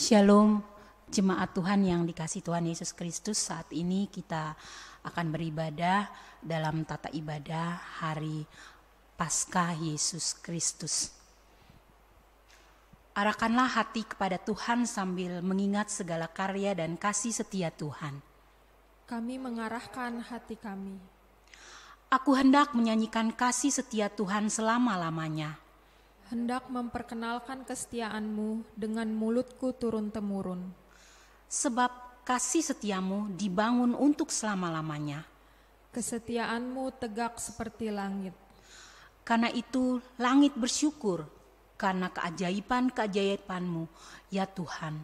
Shalom, jemaat Tuhan yang dikasihi Tuhan Yesus Kristus. Saat ini kita akan beribadah dalam tata ibadah hari Paskah Yesus Kristus. Arahkanlah hati kepada Tuhan sambil mengingat segala karya dan kasih setia Tuhan. Kami mengarahkan hati kami. Aku hendak menyanyikan kasih setia Tuhan selama-lamanya. Hendak memperkenalkan kesetiaan-Mu dengan mulutku turun-temurun. Sebab kasih setiamu dibangun untuk selama-lamanya. Kesetiaan-Mu tegak seperti langit. Karena itu langit bersyukur karena keajaiban-keajaiban-Mu, ya Tuhan.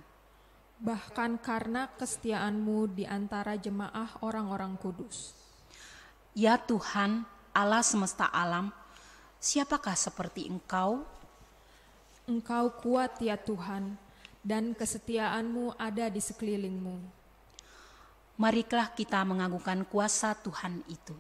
Bahkan karena kesetiaan-Mu di antara jemaah orang-orang kudus. Ya Tuhan, Allah semesta alam, siapakah seperti Engkau? Engkau kuat ya Tuhan, dan kesetiaan-Mu ada di sekelilingmu. Marilah kita mengagungkan kuasa Tuhan itu.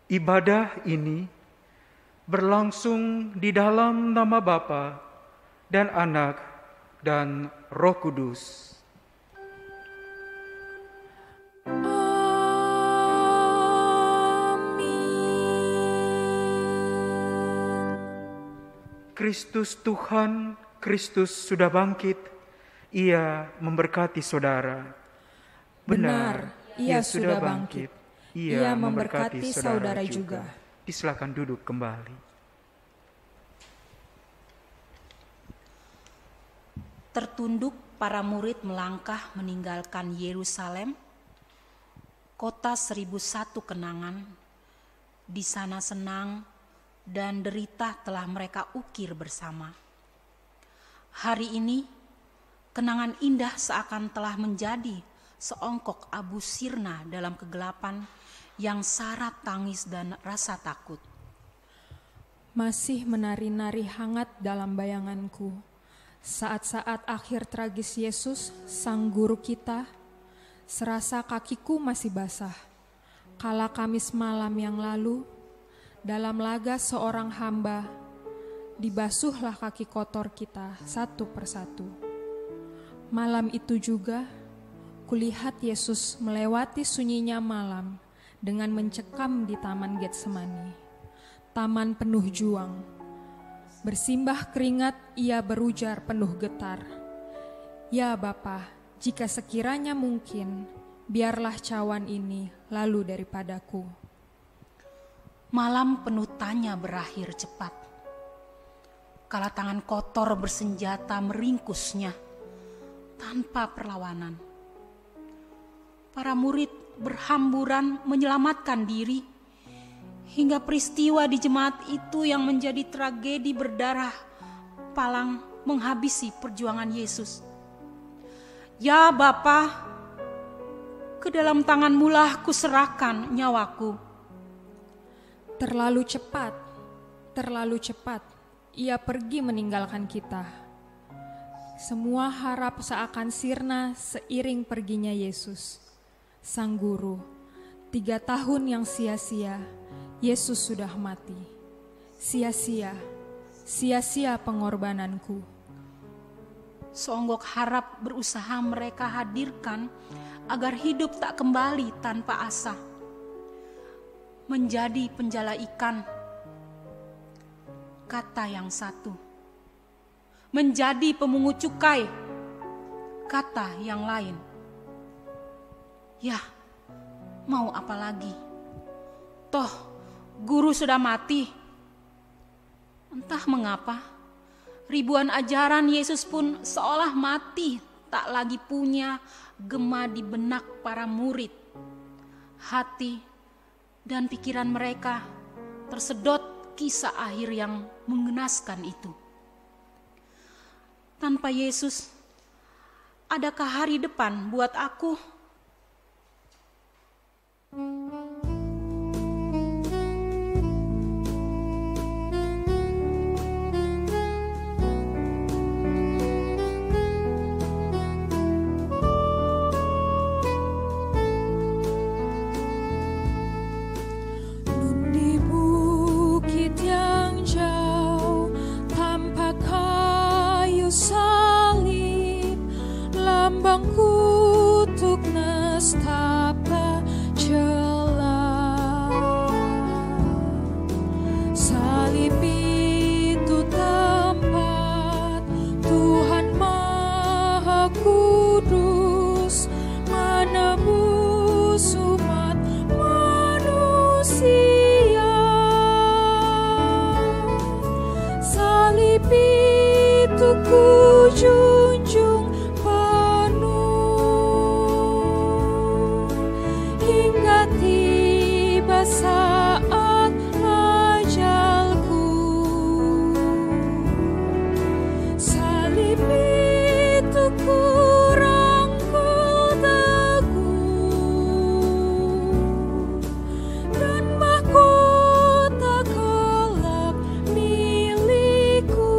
Ibadah ini berlangsung di dalam nama Bapa dan Anak dan Roh Kudus. Kristus Tuhan, Kristus sudah bangkit. Ia memberkati saudara. Benar, Ia sudah bangkit. Ia memberkati saudara juga. Silakan duduk kembali. Tertunduk para murid melangkah meninggalkan Yerusalem, kota 1001 kenangan. Di sana senang dan derita telah mereka ukir bersama. Hari ini kenangan indah seakan telah menjadi seongkok abu sirna dalam kegelapan yang syarat tangis dan rasa takut. Masih menari-nari hangat dalam bayanganku, saat-saat akhir tragis Yesus, Sang Guru kita, serasa kakiku masih basah. Kala Kamis malam yang lalu, dalam laga seorang hamba, dibasuhlah kaki kotor kita satu persatu. Malam itu juga, kulihat Yesus melewati sunyinya malam dengan mencekam di Taman Getsemani, taman penuh juang. Bersimbah keringat ia berujar penuh getar, "Ya Bapa, jika sekiranya mungkin, biarlah cawan ini lalu daripadaku." Malam penuh tanya berakhir cepat. Kala tangan kotor bersenjata meringkusnya tanpa perlawanan. Para murid berhamburan menyelamatkan diri, hingga peristiwa di jemaat itu yang menjadi tragedi berdarah palang menghabisi perjuangan Yesus. Ya Bapa, Ke dalam tangan-Mulah kuserahkan nyawaku. Terlalu cepat, ia pergi meninggalkan kita. Semua harap seakan sirna seiring perginya Yesus, Sang Guru. 3 tahun yang sia-sia, Yesus sudah mati. Sia-sia pengorbananku. Seonggok harap berusaha mereka hadirkan agar hidup tak kembali tanpa asa. Menjadi penjala ikan, kata yang satu. Menjadi pemungut cukai, kata yang lain. Ya, mau apa lagi? Toh, guru sudah mati. Entah mengapa, ribuan ajaran Yesus pun seolah mati, tak lagi punya gema di benak para murid. Hati dan pikiran mereka tersedot kisah akhir yang mengenaskan itu. Tanpa Yesus, adakah hari depan buat aku? Lambang kutuk nestapa celah. Salib itu tempat Tuhan Maha Kudus menebus umat manusia. Salib itu kujunjung saat ajalku. Salib itu kurangkul teguh dan mahkota kelak milikku.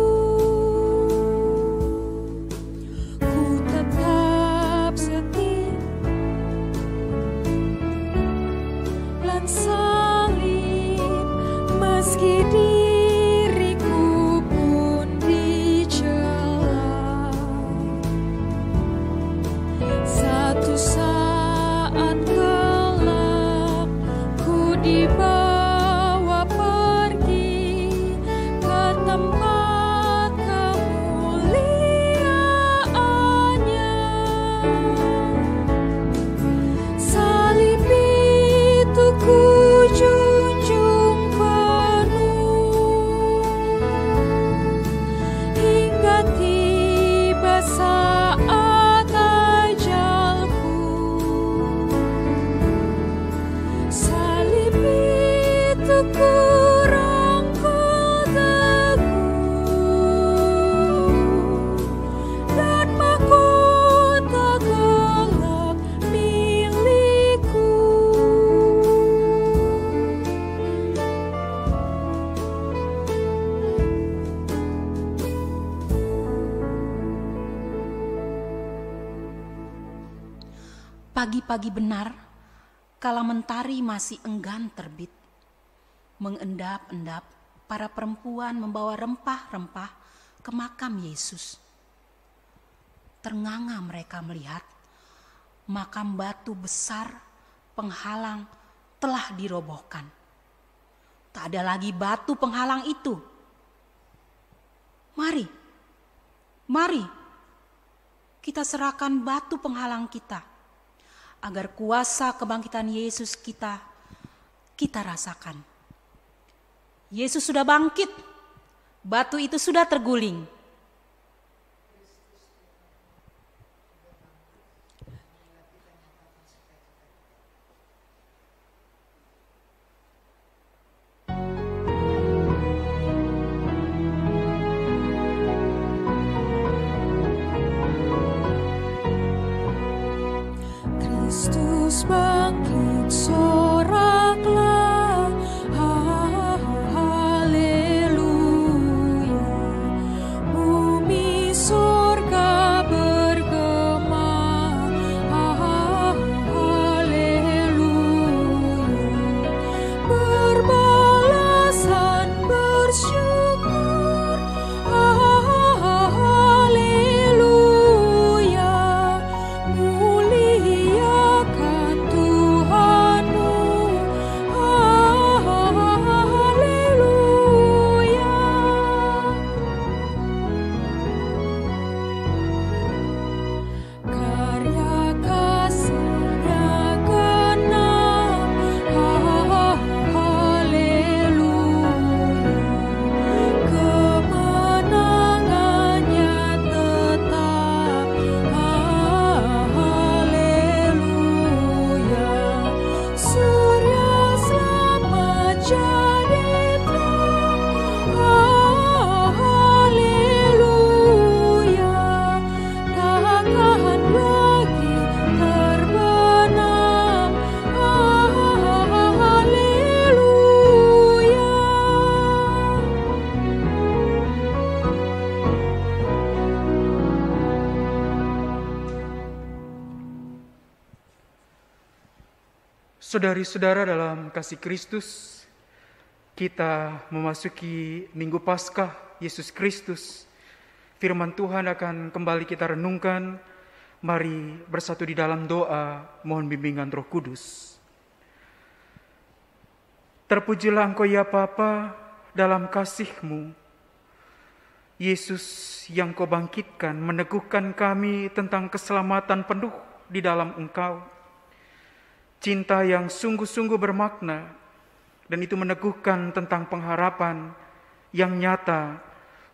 Ku tetap setia salib meski diriku pun dicela. Satu saat kelak ku dibawa pergi ke tempat kemuliaannya. Salib itu kujunjung penuh hingga tiba saat ajalku. Salib itu kurangkul teguh dan mahkota kelak milikku. Pagi-pagi benar, kala mentari masih enggan terbit, mengendap-endap para perempuan membawa rempah-rempah ke makam Yesus. Ternganga mereka melihat makam batu besar penghalang telah dirobohkan. Tak ada lagi batu penghalang itu. Mari, kita serahkan batu penghalang kita, agar kuasa kebangkitan Yesus kita rasakan. Yesus sudah bangkit, batu itu sudah terguling. Kristus Saudari-saudara dalam kasih Kristus, kita memasuki Minggu Paskah Yesus Kristus. Firman Tuhan akan kembali kita renungkan. Mari bersatu di dalam doa, mohon bimbingan Roh Kudus. Terpujilah Engkau ya Bapa dalam kasih-Mu. Yesus yang Kau bangkitkan meneguhkan kami tentang keselamatan penuh di dalam Engkau. Cinta yang sungguh-sungguh bermakna, dan itu meneguhkan tentang pengharapan yang nyata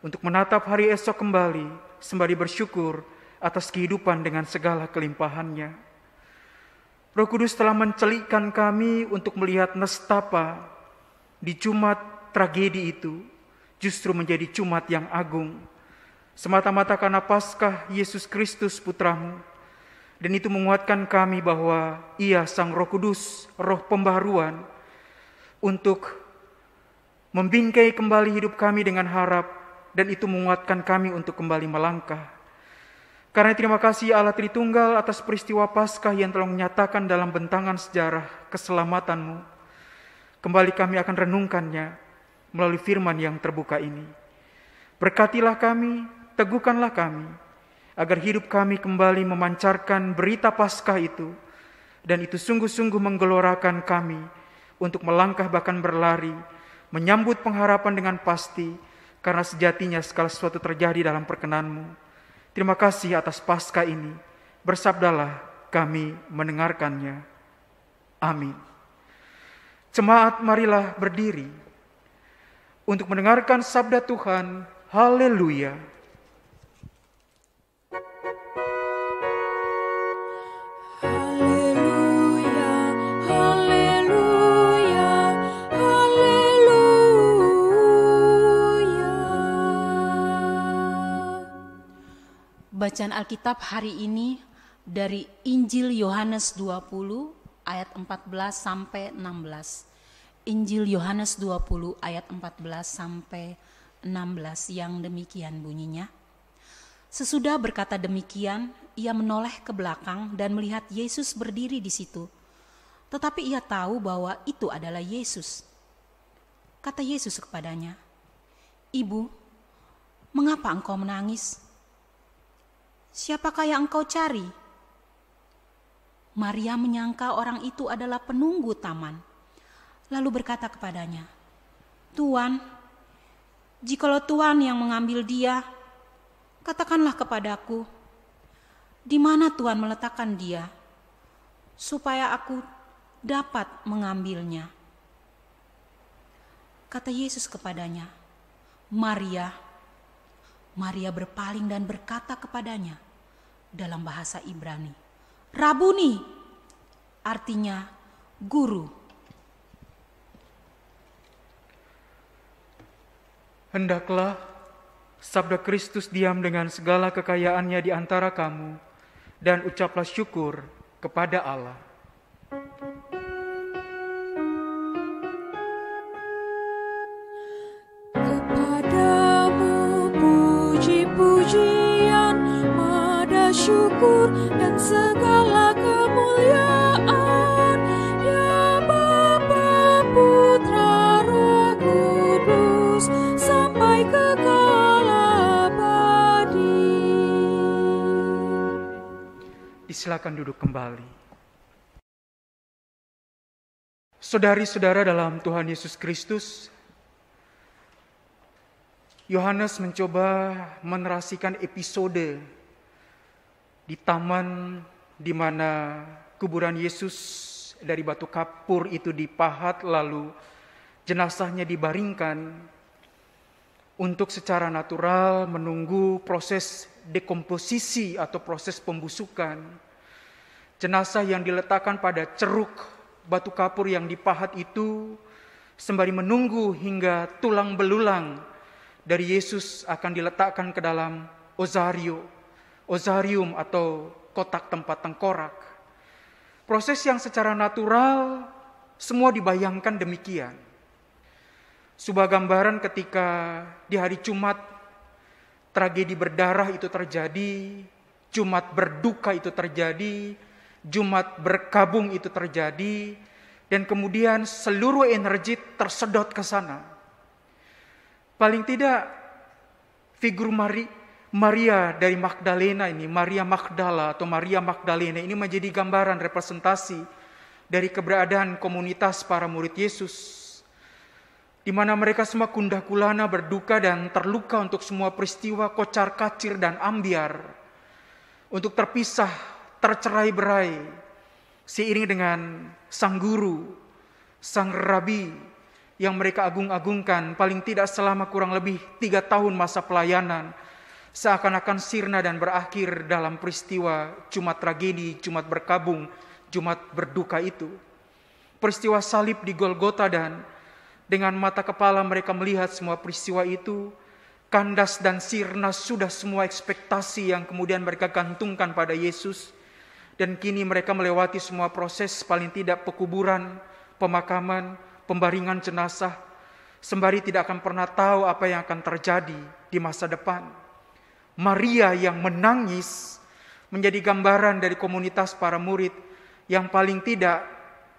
untuk menatap hari esok kembali sembari bersyukur atas kehidupan dengan segala kelimpahannya. Roh Kudus telah mencelikkan kami untuk melihat nestapa di Jumat tragedi itu justru menjadi Jumat yang agung, semata-mata karena Paskah Yesus Kristus Putra-Mu. Dan itu menguatkan kami bahwa Ia Sang Roh Kudus, Roh pembaharuan, untuk membingkai kembali hidup kami dengan harap, dan itu menguatkan kami untuk kembali melangkah. Karena terima kasih Allah Tritunggal atas peristiwa Paskah yang telah menyatakan dalam bentangan sejarah keselamatan-Mu. Kembali kami akan renungkannya melalui firman yang terbuka ini. Berkatilah kami, teguhkanlah kami, agar hidup kami kembali memancarkan berita Paskah itu, dan itu sungguh-sungguh menggelorakan kami untuk melangkah bahkan berlari, menyambut pengharapan dengan pasti, karena sejatinya segala sesuatu terjadi dalam perkenan-Mu. Terima kasih atas Paskah ini, bersabdalah kami mendengarkannya. Amin. Jemaat, marilah berdiri untuk mendengarkan sabda Tuhan. Haleluya. Bacaan Alkitab hari ini dari Injil Yohanes 20 ayat 14 sampai 16. Injil Yohanes 20 ayat 14 sampai 16 yang demikian bunyinya. Sesudah berkata demikian, ia menoleh ke belakang dan melihat Yesus berdiri di situ. Tetapi ia tahu bahwa itu adalah Yesus. Kata Yesus kepadanya, "Ibu, mengapa engkau menangis? Siapakah yang engkau cari?" Maria menyangka orang itu adalah penunggu taman, lalu berkata kepadanya, "Tuan, jikalau Tuan yang mengambil dia, katakanlah kepadaku, di mana Tuan meletakkan dia, supaya aku dapat mengambilnya." Kata Yesus kepadanya, "Maria." Maria berpaling dan berkata kepadanya dalam bahasa Ibrani, "Rabuni," artinya guru. Hendaklah sabda Kristus diam dengan segala kekayaannya di antara kamu, dan ucaplah syukur kepada Allah. Puji-pujian, mada syukur dan segala kemuliaan, ya Bapa, Putra, Roh Kudus, sampai kekal abadi. Silakan duduk kembali. Saudari-saudara dalam Tuhan Yesus Kristus, Yohanes mencoba menerasikan episode di taman di mana kuburan Yesus dari batu kapur itu dipahat, lalu jenazahnya dibaringkan untuk secara natural menunggu proses dekomposisi atau proses pembusukan. Jenazah yang diletakkan pada ceruk batu kapur yang dipahat itu sembari menunggu hingga tulang belulang dari Yesus akan diletakkan ke dalam ozarium atau kotak tempat tengkorak. Proses yang secara natural semua dibayangkan demikian. Sebuah gambaran ketika di hari Jumat tragedi berdarah itu terjadi, Jumat berduka itu terjadi, Jumat berkabung itu terjadi, Dan kemudian seluruh energi tersedot ke sana. Paling tidak figur Maria dari Magdalena ini, Maria Magdala atau Maria Magdalena ini menjadi gambaran representasi dari keberadaan komunitas para murid Yesus, di mana mereka semua kundah gulana, berduka dan terluka untuk semua peristiwa kocar kacir dan ambiar, untuk terpisah, tercerai-berai, seiring dengan sang guru, sang rabi yang mereka agung-agungkan paling tidak selama kurang lebih 3 tahun masa pelayanan, seakan-akan sirna dan berakhir dalam peristiwa Jumat tragedi, Jumat berkabung, Jumat berduka itu. Peristiwa salib di Golgota, dan dengan mata kepala mereka melihat semua peristiwa itu, kandas dan sirna sudah semua ekspektasi yang kemudian mereka gantungkan pada Yesus. Dan kini mereka melewati semua proses, paling tidak pekuburan, pemakaman, pembaringan jenazah, sembari tidak akan pernah tahu apa yang akan terjadi di masa depan. Maria yang menangis menjadi gambaran dari komunitas para murid yang paling tidak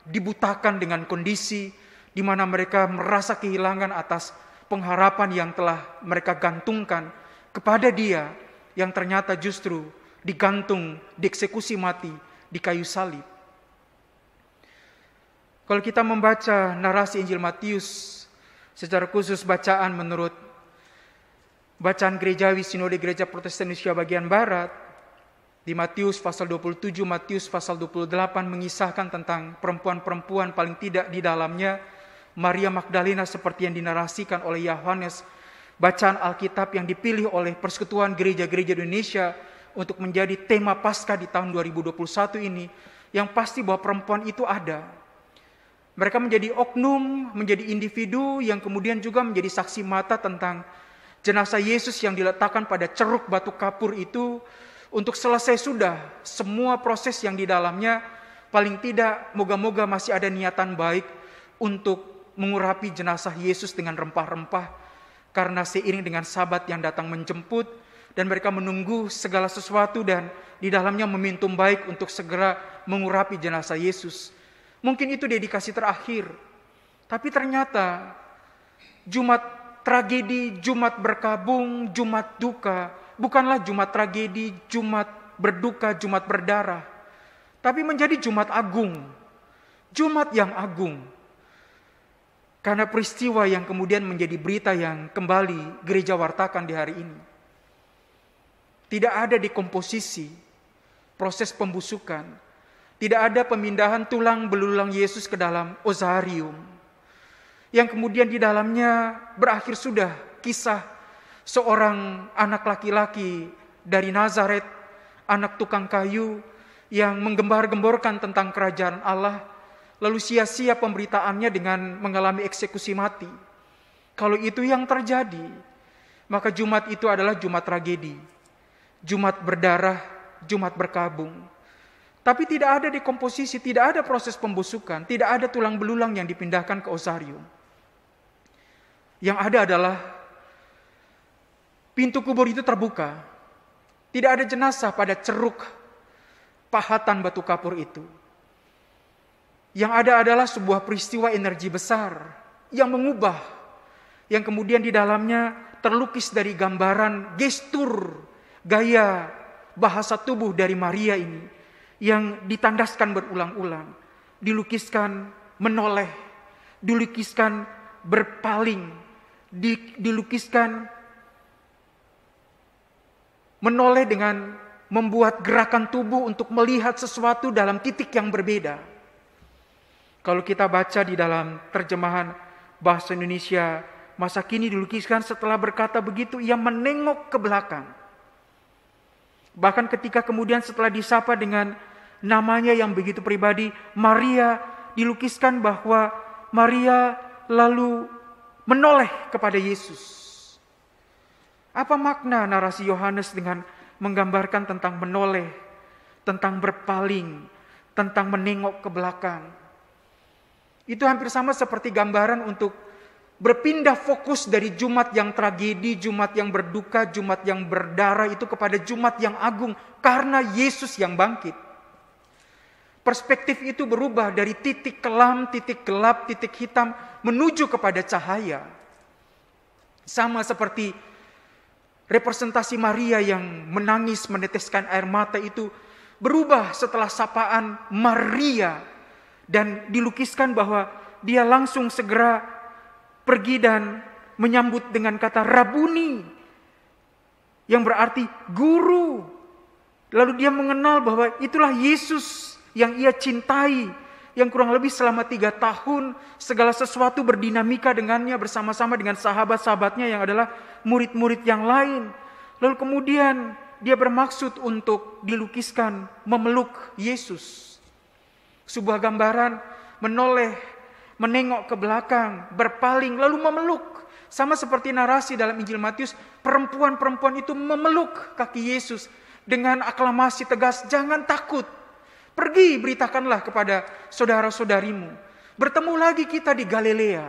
dibutakan dengan kondisi di mana mereka merasa kehilangan atas pengharapan yang telah mereka gantungkan kepada Dia yang ternyata justru digantung, dieksekusi mati di kayu salib. Kalau kita membaca narasi Injil Matius, secara khusus bacaan menurut bacaan gerejawi Sinode Gereja Protestan Indonesia bagian Barat, di Matius pasal 27, Matius pasal 28 mengisahkan tentang perempuan-perempuan, paling tidak di dalamnya Maria Magdalena seperti yang dinarasikan oleh Yohanes, bacaan Alkitab yang dipilih oleh Persekutuan Gereja-Gereja Indonesia untuk menjadi tema Paskah di tahun 2021 ini, yang pasti bahwa perempuan itu ada. Mereka menjadi oknum, menjadi individu yang kemudian juga menjadi saksi mata tentang jenazah Yesus yang diletakkan pada ceruk batu kapur itu, untuk selesai sudah semua proses yang di dalamnya, paling tidak moga-moga masih ada niatan baik untuk mengurapi jenazah Yesus dengan rempah-rempah, karena seiring dengan Sabat yang datang menjemput, dan mereka menunggu segala sesuatu dan di dalamnya memintum baik untuk segera mengurapi jenazah Yesus. Mungkin itu dedikasi terakhir. Tapi ternyata Jumat tragedi, Jumat berkabung, Jumat duka bukanlah Jumat tragedi, Jumat berduka, Jumat berdarah, tapi menjadi Jumat agung. Jumat yang agung. Karena peristiwa yang kemudian menjadi berita yang kembali gereja wartakan di hari ini. Tidak ada dekomposisi, proses pembusukan. Tidak ada pemindahan tulang belulang Yesus ke dalam ozarium. Yang kemudian di dalamnya berakhir sudah kisah seorang anak laki-laki dari Nazaret, anak tukang kayu yang menggembar-gemborkan tentang kerajaan Allah, lalu sia-sia pemberitaannya dengan mengalami eksekusi mati. Kalau itu yang terjadi, maka Jumat itu adalah Jumat tragedi. Jumat berdarah, Jumat berkabung. Tapi tidak ada dekomposisi, tidak ada proses pembusukan, tidak ada tulang belulang yang dipindahkan ke ozarium. Yang ada adalah pintu kubur itu terbuka. Tidak ada jenazah pada ceruk pahatan batu kapur itu. Yang ada adalah sebuah peristiwa energi besar yang mengubah, yang kemudian di dalamnya terlukis dari gambaran gestur, gaya bahasa tubuh dari Maria ini yang ditandaskan berulang-ulang, dilukiskan menoleh, dilukiskan berpaling, dilukiskan menoleh dengan membuat gerakan tubuh untuk melihat sesuatu dalam titik yang berbeda. Kalau kita baca di dalam terjemahan bahasa Indonesia masa kini, dilukiskan setelah berkata begitu, ia menengok ke belakang. Bahkan ketika kemudian setelah disapa dengan namanya yang begitu pribadi, Maria, dilukiskan bahwa Maria lalu menoleh kepada Yesus. Apa makna narasi Yohanes dengan menggambarkan tentang menoleh, tentang berpaling, tentang menengok ke belakang? Itu hampir sama seperti gambaran untuk berpindah fokus dari Jumat yang tragedi, Jumat yang berduka, Jumat yang berdarah itu kepada Jumat yang agung karena Yesus yang bangkit. perspektif itu berubah dari titik kelam, titik gelap, titik hitam menuju kepada cahaya. Sama seperti representasi Maria yang menangis meneteskan air mata itu berubah setelah sapaan Maria, dan dilukiskan bahwa dia langsung segera pergi dan menyambut dengan kata Rabuni, yang berarti guru. Lalu dia mengenal bahwa itulah Yesus yang ia cintai, yang kurang lebih selama 3 tahun segala sesuatu berdinamika dengannya bersama-sama dengan sahabat-sahabatnya yang adalah murid-murid yang lain. Lalu kemudian dia bermaksud untuk dilukiskan memeluk Yesus. Sebuah gambaran menoleh, menengok ke belakang, berpaling lalu memeluk. Sama seperti narasi dalam Injil Matius, perempuan-perempuan itu memeluk kaki Yesus dengan aklamasi tegas, jangan takut. Pergi beritakanlah kepada saudara-saudarimu. Bertemu lagi kita di Galilea.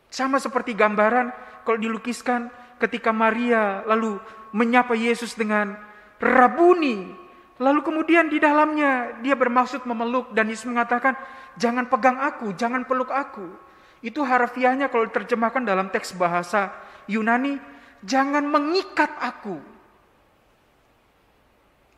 Sama seperti gambaran kalau dilukiskan ketika Maria lalu menyapa Yesus dengan Rabuni. Lalu kemudian di dalamnya dia bermaksud memeluk, dan Yesus mengatakan, jangan pegang aku, jangan peluk aku. Itu harfiahnya kalau diterjemahkan dalam teks bahasa Yunani, jangan mengikat aku.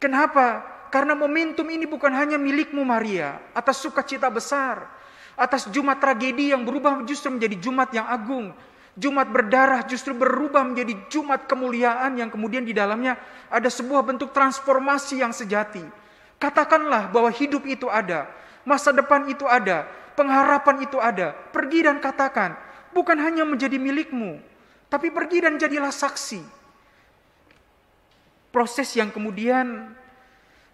Kenapa? Karena momentum ini bukan hanya milikmu Maria, atas sukacita besar, atas Jumat tragedi yang berubah justru menjadi Jumat yang agung. Jumat berdarah justru berubah menjadi Jumat kemuliaan yang kemudian di dalamnya ada sebuah bentuk transformasi yang sejati. Katakanlah bahwa hidup itu ada, masa depan itu ada, pengharapan itu ada. Pergi dan katakan, bukan hanya menjadi milikmu, tapi pergi dan jadilah saksi. Proses yang kemudian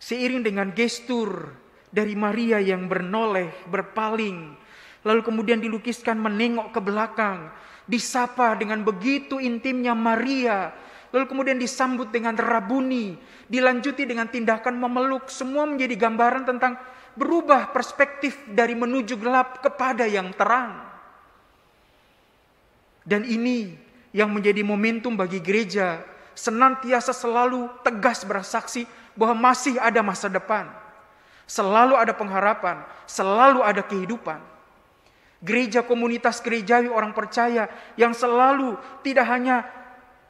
seiring dengan gestur dari Maria yang bernoleh, berpaling, lalu kemudian dilukiskan menengok ke belakang, disapa dengan begitu intimnya Maria, lalu kemudian disambut dengan Rabuni, dilanjuti dengan tindakan memeluk, semua menjadi gambaran tentang berubah perspektif dari menuju gelap kepada yang terang. Dan ini yang menjadi momentum bagi gereja, senantiasa selalu tegas bersaksi bahwa masih ada masa depan. Selalu ada pengharapan, selalu ada kehidupan. Gereja komunitas gerejawi orang percaya yang selalu tidak hanya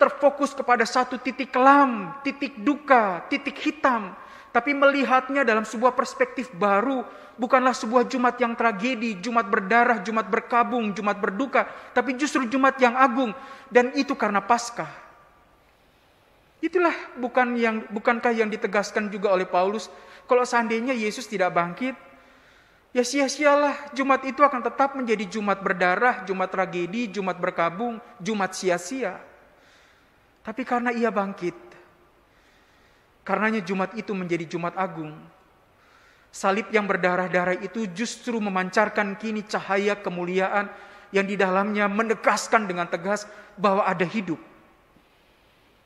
terfokus kepada satu titik kelam, titik duka, titik hitam, tapi melihatnya dalam sebuah perspektif baru, bukanlah sebuah Jumat yang tragedi, Jumat berdarah, Jumat berkabung, Jumat berduka, tapi justru Jumat yang agung, dan itu karena Paskah. Itulah bukankah yang ditegaskan juga oleh Paulus, kalau seandainya Yesus tidak bangkit, ya sia-sialah Jumat itu akan tetap menjadi Jumat berdarah, Jumat tragedi, Jumat berkabung, Jumat sia-sia. Tapi karena ia bangkit, karenanya Jumat itu menjadi Jumat agung. Salib yang berdarah-darah itu justru memancarkan kini cahaya kemuliaan yang di dalamnya menegaskan dengan tegas bahwa ada hidup.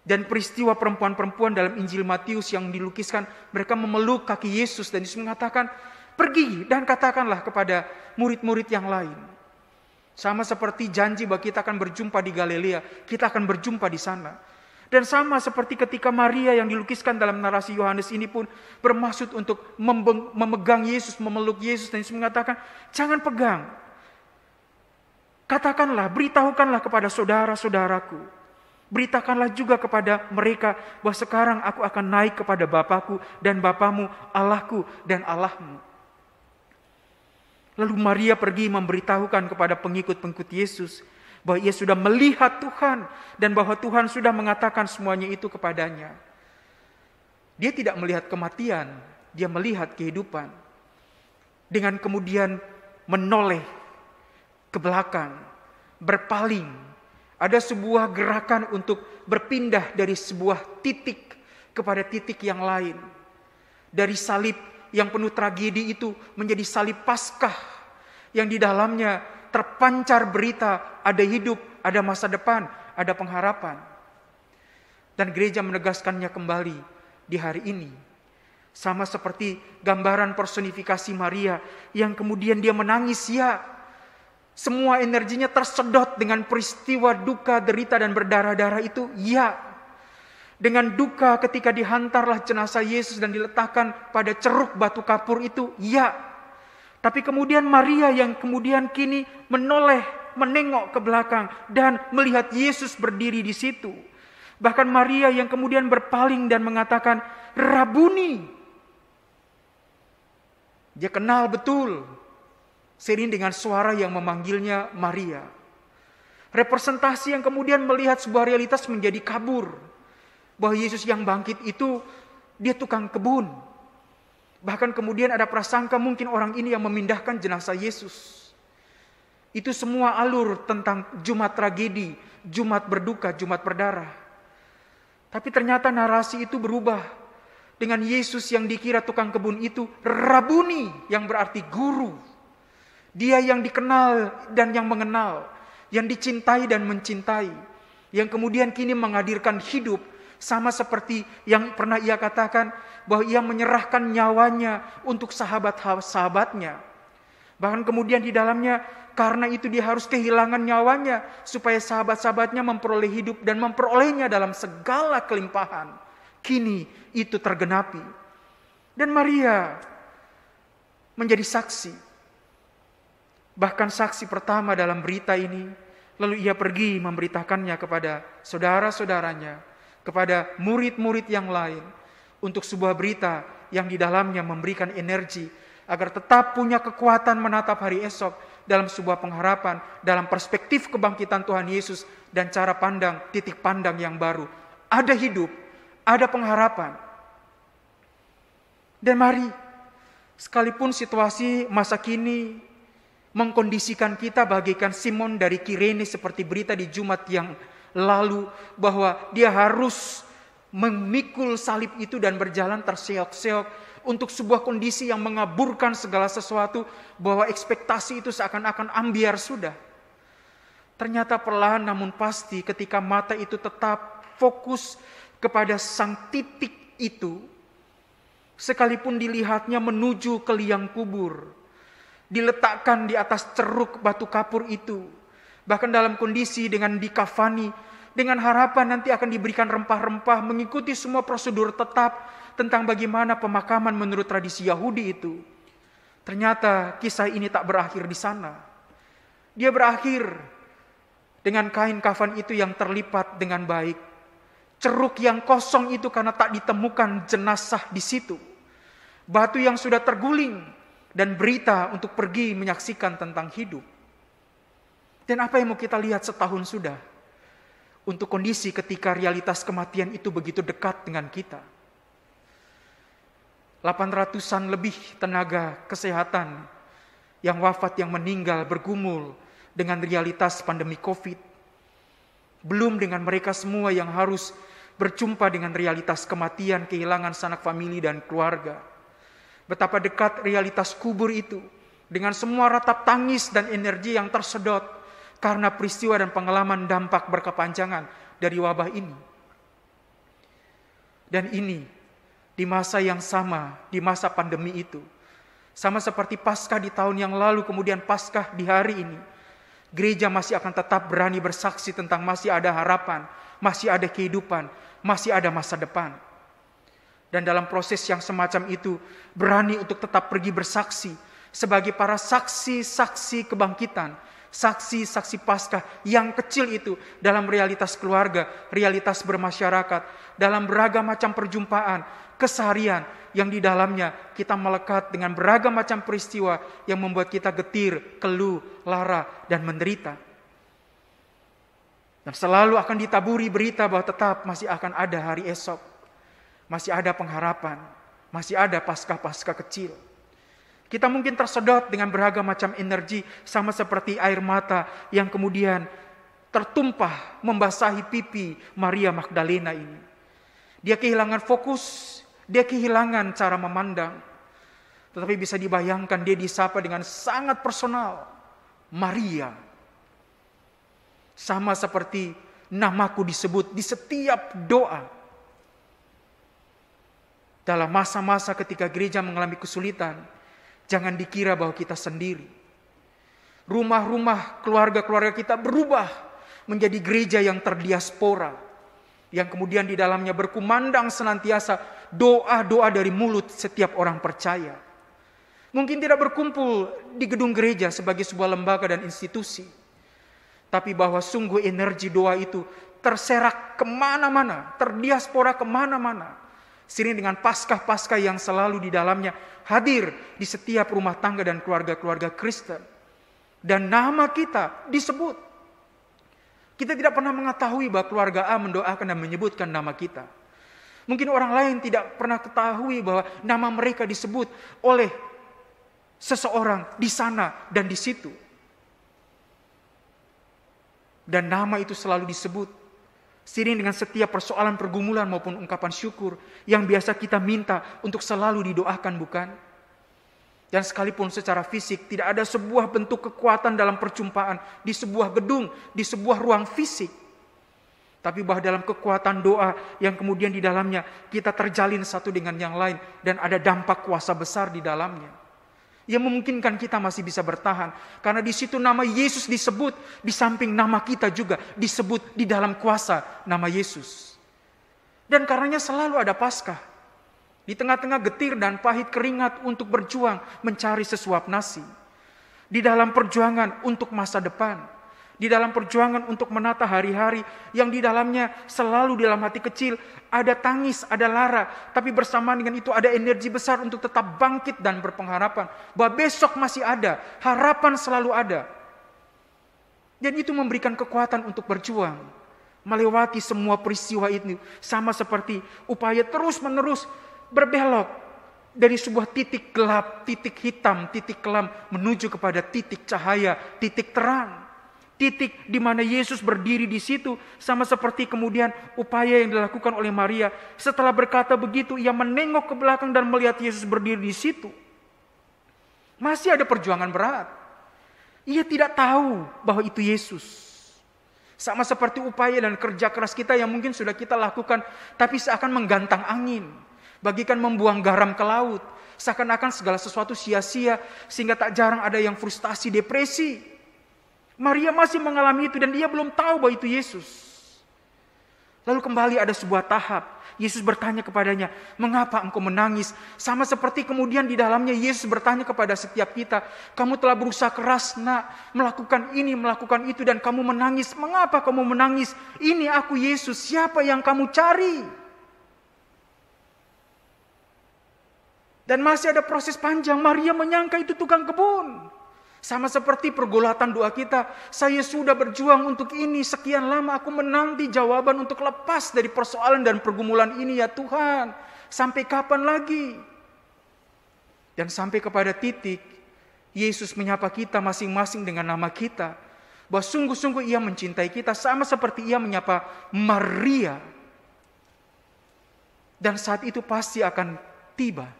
Dan peristiwa perempuan-perempuan dalam Injil Matius yang dilukiskan, mereka memeluk kaki Yesus dan Yesus mengatakan, pergi dan katakanlah kepada murid-murid yang lain. Sama seperti janji bahwa kita akan berjumpa di Galilea, kita akan berjumpa di sana. Dan sama seperti ketika Maria yang dilukiskan dalam narasi Yohanes ini pun bermaksud untuk memegang Yesus, memeluk Yesus, dan Yesus mengatakan, jangan pegang. Katakanlah, beritahukanlah kepada saudara-saudaraku. Beritakanlah juga kepada mereka bahwa sekarang aku akan naik kepada Bapakku dan Bapamu, Allahku dan Allahmu. Lalu Maria pergi memberitahukan kepada pengikut-pengikut Yesus bahwa ia sudah melihat Tuhan dan bahwa Tuhan sudah mengatakan semuanya itu kepadanya. Dia tidak melihat kematian, dia melihat kehidupan. Dengan kemudian menoleh ke belakang, berpaling. Ada sebuah gerakan untuk berpindah dari sebuah titik kepada titik yang lain. Dari salib yang penuh tragedi itu menjadi salib Paskah yang di dalamnya terpancar berita ada hidup, ada masa depan, ada pengharapan. Dan gereja menegaskannya kembali di hari ini. Sama seperti gambaran personifikasi Maria yang kemudian dia menangis, ya. Semua energinya tersedot dengan peristiwa duka, derita, dan berdarah-darah itu, ya. Dengan duka ketika dihantarlah jenazah Yesus dan diletakkan pada ceruk batu kapur itu, ya. Tapi kemudian Maria yang kemudian kini menoleh, menengok ke belakang dan melihat Yesus berdiri di situ. Bahkan Maria yang kemudian berpaling dan mengatakan, Rabuni. Dia kenal betul seiring dengan suara yang memanggilnya Maria. Representasi yang kemudian melihat sebuah realitas menjadi kabur. Bahwa Yesus yang bangkit itu dia tukang kebun. Bahkan kemudian ada prasangka mungkin orang ini yang memindahkan jenazah Yesus. Itu semua alur tentang Jumat tragedi, Jumat berduka, Jumat berdarah. Tapi ternyata narasi itu berubah. Dengan Yesus yang dikira tukang kebun itu, Rabuni yang berarti guru. Dia yang dikenal dan yang mengenal, yang dicintai dan mencintai, yang kemudian kini menghadirkan hidup, sama seperti yang pernah ia katakan bahwa ia menyerahkan nyawanya untuk sahabat-sahabatnya. Bahkan kemudian di dalamnya karena itu dia harus kehilangan nyawanya supaya sahabat-sahabatnya memperoleh hidup dan memperolehnya dalam segala kelimpahan. Kini itu tergenapi. Dan Maria menjadi saksi. Bahkan saksi pertama dalam berita ini. Lalu ia pergi memberitakannya kepada saudara-saudaranya, kepada murid-murid yang lain, untuk sebuah berita yang di dalamnya memberikan energi agar tetap punya kekuatan menatap hari esok dalam sebuah pengharapan, dalam perspektif kebangkitan Tuhan Yesus dan cara pandang, titik pandang yang baru. Ada hidup, ada pengharapan. Dan mari, sekalipun situasi masa kini mengkondisikan kita bagaikan Simon dari Kirene seperti berita di Jumat yang lalu, bahwa dia harus memikul salib itu dan berjalan terseok-seok untuk sebuah kondisi yang mengaburkan segala sesuatu, bahwa ekspektasi itu seakan-akan ambiar sudah. Ternyata perlahan namun pasti ketika mata itu tetap fokus kepada sang titik itu, sekalipun dilihatnya menuju ke liang kubur, diletakkan di atas ceruk batu kapur itu, bahkan dalam kondisi dengan dikafani, dengan harapan nanti akan diberikan rempah-rempah, mengikuti semua prosedur tetap tentang bagaimana pemakaman menurut tradisi Yahudi itu. Ternyata kisah ini tak berakhir di sana. Dia berakhir dengan kain kafan itu yang terlipat dengan baik. Ceruk yang kosong itu karena tak ditemukan jenazah di situ. Batu yang sudah terguling dan berita untuk pergi menyaksikan tentang hidup. Dan apa yang mau kita lihat setahun sudah untuk kondisi ketika realitas kematian itu begitu dekat dengan kita. 800-an lebih tenaga kesehatan yang wafat, yang meninggal bergumul dengan realitas pandemi COVID. Belum dengan mereka semua yang harus berjumpa dengan realitas kematian, kehilangan sanak famili dan keluarga. Betapa dekat realitas kubur itu dengan semua ratap tangis dan energi yang tersedot karena peristiwa dan pengalaman dampak berkepanjangan dari wabah ini. Dan ini di masa yang sama, di masa pandemi itu, sama seperti Paskah di tahun yang lalu, kemudian Paskah di hari ini, gereja masih akan tetap berani bersaksi tentang masih ada harapan, masih ada kehidupan, masih ada masa depan. Dan dalam proses yang semacam itu, berani untuk tetap pergi bersaksi sebagai para saksi-saksi kebangkitan, saksi-saksi Paskah yang kecil itu dalam realitas keluarga, realitas bermasyarakat, dalam beragam macam perjumpaan, keseharian yang di dalamnya kita melekat dengan beragam macam peristiwa yang membuat kita getir, keluh, lara, dan menderita. Dan selalu akan ditaburi berita bahwa tetap masih akan ada hari esok, masih ada pengharapan, masih ada Paskah-Paskah kecil. Kita mungkin tersedot dengan beragam macam energi, sama seperti air mata yang kemudian tertumpah membasahi pipi Maria Magdalena ini. Dia kehilangan fokus, dia kehilangan cara memandang. Tetapi bisa dibayangkan dia disapa dengan sangat personal, Maria. Sama seperti namaku disebut di setiap doa. Dalam masa-masa ketika gereja mengalami kesulitan, jangan dikira bahwa kita sendiri. Rumah-rumah, keluarga-keluarga kita berubah menjadi gereja yang terdiaspora. yang kemudian di dalamnya berkumandang senantiasa doa-doa dari mulut setiap orang percaya. Mungkin tidak berkumpul di gedung gereja sebagai sebuah lembaga dan institusi, tapi bahwa sungguh energi doa itu terserak kemana-mana, terdiaspora kemana-mana, seiring dengan paskah-paskah yang selalu di dalamnya hadir di setiap rumah tangga dan keluarga-keluarga Kristen. Dan nama kita disebut. Kita tidak pernah mengetahui bahwa keluarga A mendoakan dan menyebutkan nama kita. Mungkin orang lain tidak pernah ketahui bahwa nama mereka disebut oleh seseorang di sana dan di situ. Dan nama itu selalu disebut seiring dengan setiap persoalan pergumulan maupun ungkapan syukur yang biasa kita minta untuk selalu didoakan, bukan? Dan sekalipun secara fisik tidak ada sebuah bentuk kekuatan dalam perjumpaan di sebuah gedung, di sebuah ruang fisik. Tapi bahwa dalam kekuatan doa yang kemudian di dalamnya kita terjalin satu dengan yang lain dan ada dampak kuasa besar di dalamnya. Yang memungkinkan kita masih bisa bertahan. Karena di situ nama Yesus disebut, di samping nama kita juga disebut di dalam kuasa nama Yesus. Dan karenanya selalu ada Paskah. Di tengah-tengah getir dan pahit keringat untuk berjuang mencari sesuap nasi. Di dalam perjuangan untuk masa depan. Di dalam perjuangan untuk menata hari-hari yang di dalamnya selalu di dalam hati kecil ada tangis, ada lara. Tapi bersamaan dengan itu ada energi besar untuk tetap bangkit dan berpengharapan. Bahwa besok masih ada, harapan selalu ada. Dan itu memberikan kekuatan untuk berjuang. Melewati semua peristiwa itu. Sama seperti upaya terus-menerus berbelok dari sebuah titik gelap, titik hitam, titik kelam menuju kepada titik cahaya, titik terang. Titik di mana Yesus berdiri di situ, sama seperti kemudian upaya yang dilakukan oleh Maria. Setelah berkata begitu, ia menengok ke belakang dan melihat Yesus berdiri di situ. Masih ada perjuangan berat. Ia tidak tahu bahwa itu Yesus. Sama seperti upaya dan kerja keras kita yang mungkin sudah kita lakukan, tapi seakan menggantang angin. Bagikan membuang garam ke laut. Seakan-akan segala sesuatu sia-sia. Sehingga tak jarang ada yang frustasi, depresi. Maria masih mengalami itu dan dia belum tahu bahwa itu Yesus. Lalu kembali ada sebuah tahap. Yesus bertanya kepadanya, mengapa engkau menangis? Sama seperti kemudian di dalamnya Yesus bertanya kepada setiap kita. Kamu telah berusaha keras nak, melakukan ini, melakukan itu dan kamu menangis. Mengapa kamu menangis? Ini aku Yesus, siapa yang kamu cari? Dan masih ada proses panjang. Maria menyangka itu tukang kebun. Sama seperti pergulatan doa kita. Saya sudah berjuang untuk ini. Sekian lama aku menanti jawaban untuk lepas dari persoalan dan pergumulan ini ya Tuhan. Sampai kapan lagi? Dan sampai kepada titik Yesus menyapa kita masing-masing dengan nama kita. Bahwa sungguh-sungguh ia mencintai kita. Sama seperti ia menyapa Maria. Dan saat itu pasti akan tiba.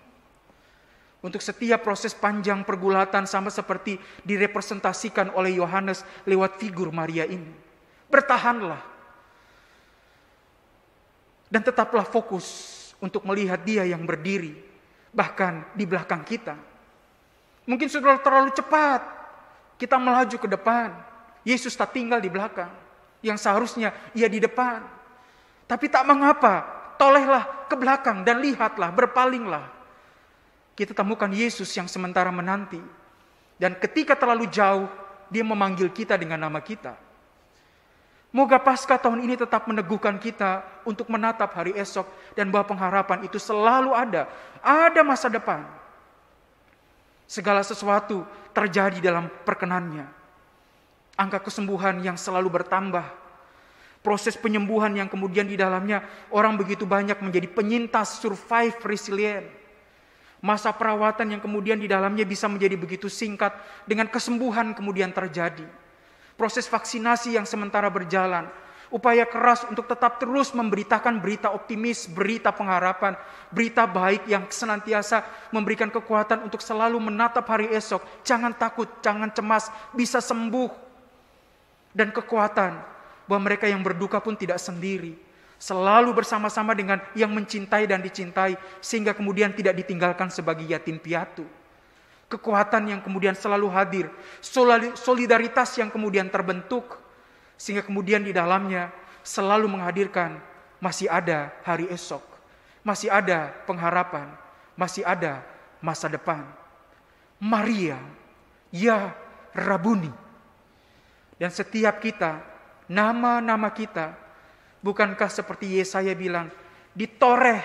Untuk setiap proses panjang pergulatan sama seperti direpresentasikan oleh Yohanes lewat figur Maria ini. Bertahanlah. Dan tetaplah fokus untuk melihat dia yang berdiri. Bahkan di belakang kita. Mungkin sudah terlalu cepat. Kita melaju ke depan. Yesus tak tinggal di belakang. Yang seharusnya ia di depan. Tapi tak mengapa. Tolehlah ke belakang dan lihatlah, berpalinglah. Kita temukan Yesus yang sementara menanti. Dan ketika terlalu jauh, dia memanggil kita dengan nama kita. Moga Paskah tahun ini tetap meneguhkan kita untuk menatap hari esok. Dan bahwa pengharapan itu selalu ada. Ada masa depan. Segala sesuatu terjadi dalam perkenannya. Angka kesembuhan yang selalu bertambah. Proses penyembuhan yang kemudian di dalamnya orang begitu banyak menjadi penyintas, survive, resilient. Masa perawatan yang kemudian di dalamnya bisa menjadi begitu singkat dengan kesembuhan kemudian terjadi. Proses vaksinasi yang sementara berjalan. Upaya keras untuk tetap terus memberitakan berita optimis, berita pengharapan, berita baik yang senantiasa memberikan kekuatan untuk selalu menatap hari esok. Jangan takut, jangan cemas, bisa sembuh. Dan kekuatan bahwa mereka yang berduka pun tidak sendiri. Selalu bersama-sama dengan yang mencintai dan dicintai. Sehingga kemudian tidak ditinggalkan sebagai yatim piatu. Kekuatan yang kemudian selalu hadir. Solidaritas yang kemudian terbentuk. Sehingga kemudian di dalamnya selalu menghadirkan masih ada hari esok, masih ada pengharapan, masih ada masa depan. Maria, ya Rabuni. Dan setiap kita, nama-nama kita, bukankah seperti Yesaya bilang, ditoreh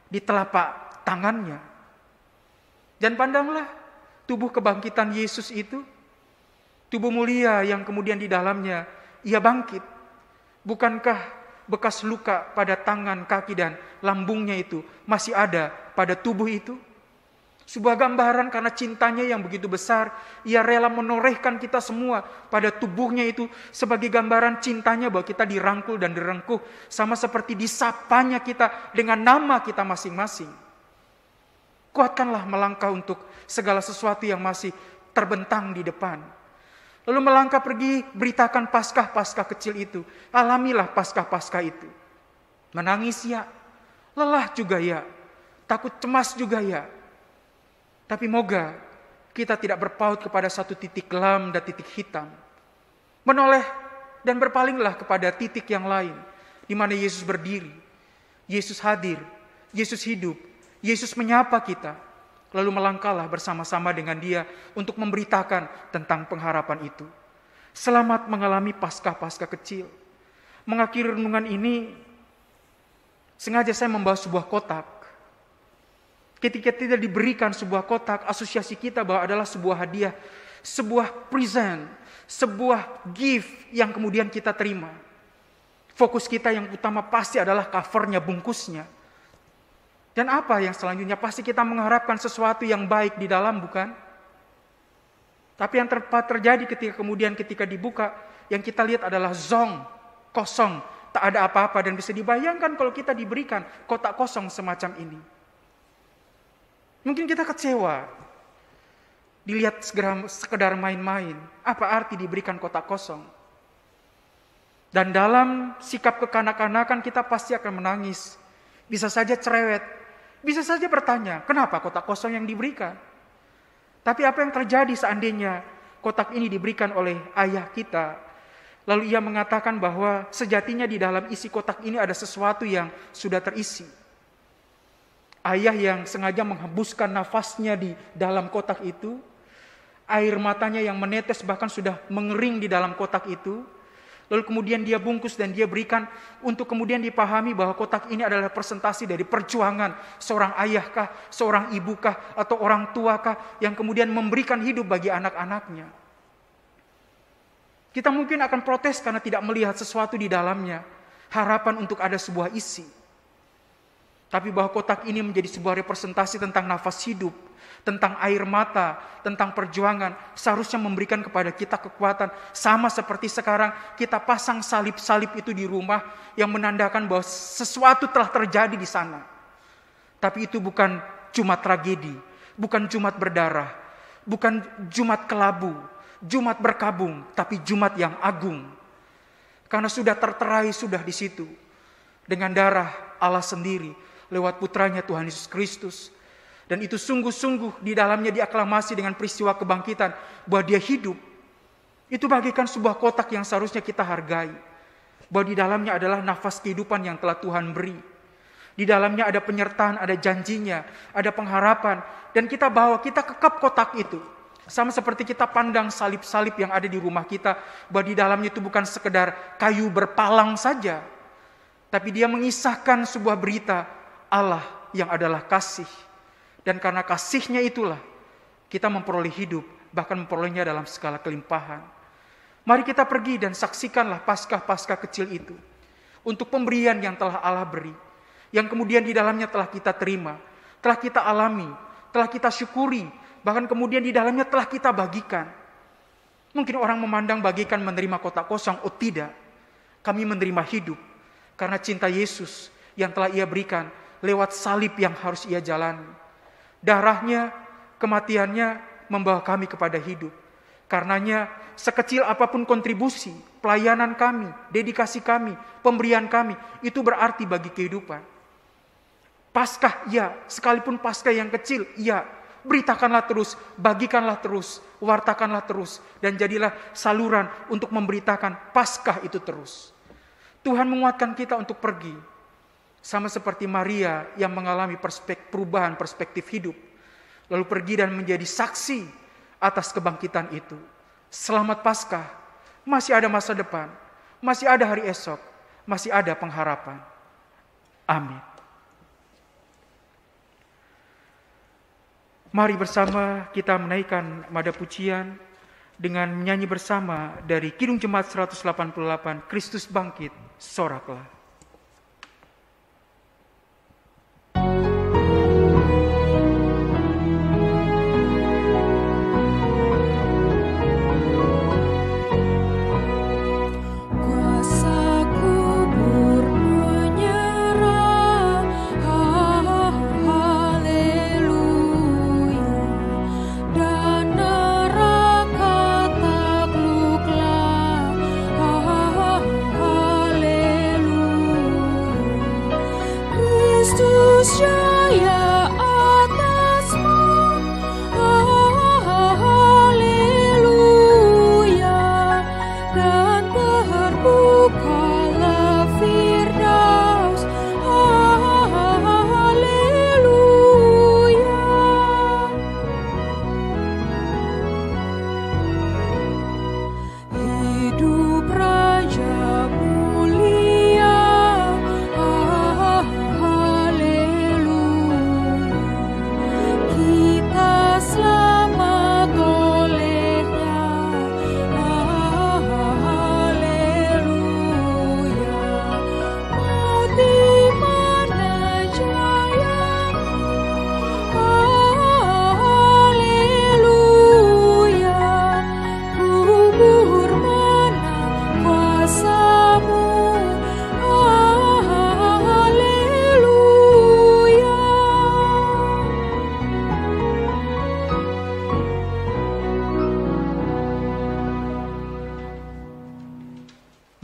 di telapak tangannya. Dan pandanglah tubuh kebangkitan Yesus itu, tubuh mulia yang kemudian di dalamnya ia bangkit. Bukankah bekas luka pada tangan, kaki, dan lambungnya itu masih ada pada tubuh itu? Sebuah gambaran karena cintanya yang begitu besar, ia rela menorehkan kita semua pada tubuhnya itu sebagai gambaran cintanya bahwa kita dirangkul dan direngkuh, sama seperti disapanya kita dengan nama kita masing-masing. Kuatkanlah melangkah untuk segala sesuatu yang masih terbentang di depan. Lalu melangkah pergi, beritakan Paskah-Paskah kecil itu. Alamilah Paskah-Paskah itu. Menangis ya, lelah juga ya, takut cemas juga ya. Tapi moga kita tidak berpaut kepada satu titik kelam dan titik hitam. Menoleh dan berpalinglah kepada titik yang lain, di mana Yesus berdiri. Yesus hadir, Yesus hidup, Yesus menyapa kita. Lalu melangkahlah bersama-sama dengan Dia untuk memberitakan tentang pengharapan itu. Selamat mengalami Paskah-Paskah kecil. Mengakhiri renungan ini, sengaja saya membawa sebuah kotak. Ketika tidak diberikan sebuah kotak, asosiasi kita bahwa adalah sebuah hadiah, sebuah present, sebuah gift yang kemudian kita terima. Fokus kita yang utama pasti adalah covernya, bungkusnya. Dan apa yang selanjutnya? Pasti kita mengharapkan sesuatu yang baik di dalam, bukan? Tapi yang terjadi ketika dibuka, yang kita lihat adalah zong, kosong, tak ada apa-apa. Dan bisa dibayangkan kalau kita diberikan kotak kosong semacam ini. Mungkin kita kecewa, dilihat sekedar main-main. Apa arti diberikan kotak kosong? Dan dalam sikap kekanak-kanakan kita pasti akan menangis. Bisa saja cerewet, bisa saja bertanya, kenapa kotak kosong yang diberikan? Tapi apa yang terjadi seandainya kotak ini diberikan oleh ayah kita? Lalu ia mengatakan bahwa sejatinya di dalam isi kotak ini ada sesuatu yang sudah terisi. Ayah yang sengaja menghembuskan nafasnya di dalam kotak itu, air matanya yang menetes bahkan sudah mengering di dalam kotak itu, lalu kemudian dia bungkus dan dia berikan untuk kemudian dipahami bahwa kotak ini adalah presentasi dari perjuangan seorang ayahkah, seorang ibukah, atau orang tuakah yang kemudian memberikan hidup bagi anak-anaknya. Kita mungkin akan protes karena tidak melihat sesuatu di dalamnya, harapan untuk ada sebuah isi. Tapi bahwa kotak ini menjadi sebuah representasi tentang nafas hidup, tentang air mata, tentang perjuangan, seharusnya memberikan kepada kita kekuatan. Sama seperti sekarang kita pasang salib-salib itu di rumah yang menandakan bahwa sesuatu telah terjadi di sana. Tapi itu bukan Jumat tragedi, bukan Jumat berdarah, bukan Jumat kelabu, Jumat berkabung, tapi Jumat yang agung. Karena sudah terterai, sudah di situ. Dengan darah Allah sendiri, lewat putranya Tuhan Yesus Kristus. Dan itu sungguh-sungguh di dalamnya diaklamasi dengan peristiwa kebangkitan bahwa dia hidup. Itu bagaikan sebuah kotak yang seharusnya kita hargai. Bahwa di dalamnya adalah nafas kehidupan yang telah Tuhan beri. Di dalamnya ada penyertaan, ada janjinya, ada pengharapan. Dan kita bawa, kita kekap kotak itu. Sama seperti kita pandang salib-salib yang ada di rumah kita. Bahwa di dalamnya itu bukan sekedar kayu berpalang saja. Tapi dia mengisahkan sebuah berita Allah yang adalah kasih. Dan karena kasihnya itulah kita memperoleh hidup, bahkan memperolehnya dalam segala kelimpahan. Mari kita pergi dan saksikanlah Paskah-Paskah kecil itu. Untuk pemberian yang telah Allah beri. Yang kemudian di dalamnya telah kita terima, telah kita alami, telah kita syukuri. Bahkan kemudian di dalamnya telah kita bagikan. Mungkin orang memandang bagikan menerima kotak kosong. Oh tidak, kami menerima hidup. Karena cinta Yesus yang telah ia berikan lewat salib yang harus ia jalani. Darahnya, kematiannya membawa kami kepada hidup. Karenanya sekecil apapun kontribusi, pelayanan kami, dedikasi kami, pemberian kami, itu berarti bagi kehidupan. Paskah, ya, sekalipun Paskah yang kecil, ya, beritakanlah terus, bagikanlah terus, wartakanlah terus, dan jadilah saluran untuk memberitakan Paskah itu terus. Tuhan menguatkan kita untuk pergi, Sama seperti Maria yang mengalami perubahan perspektif hidup, lalu pergi dan menjadi saksi atas kebangkitan itu. Selamat Paskah, masih ada masa depan, masih ada hari esok, masih ada pengharapan. Amin. Mari bersama kita menaikkan nada pujian dengan menyanyi bersama dari Kidung Jemaat 188, Kristus bangkit, soraklah.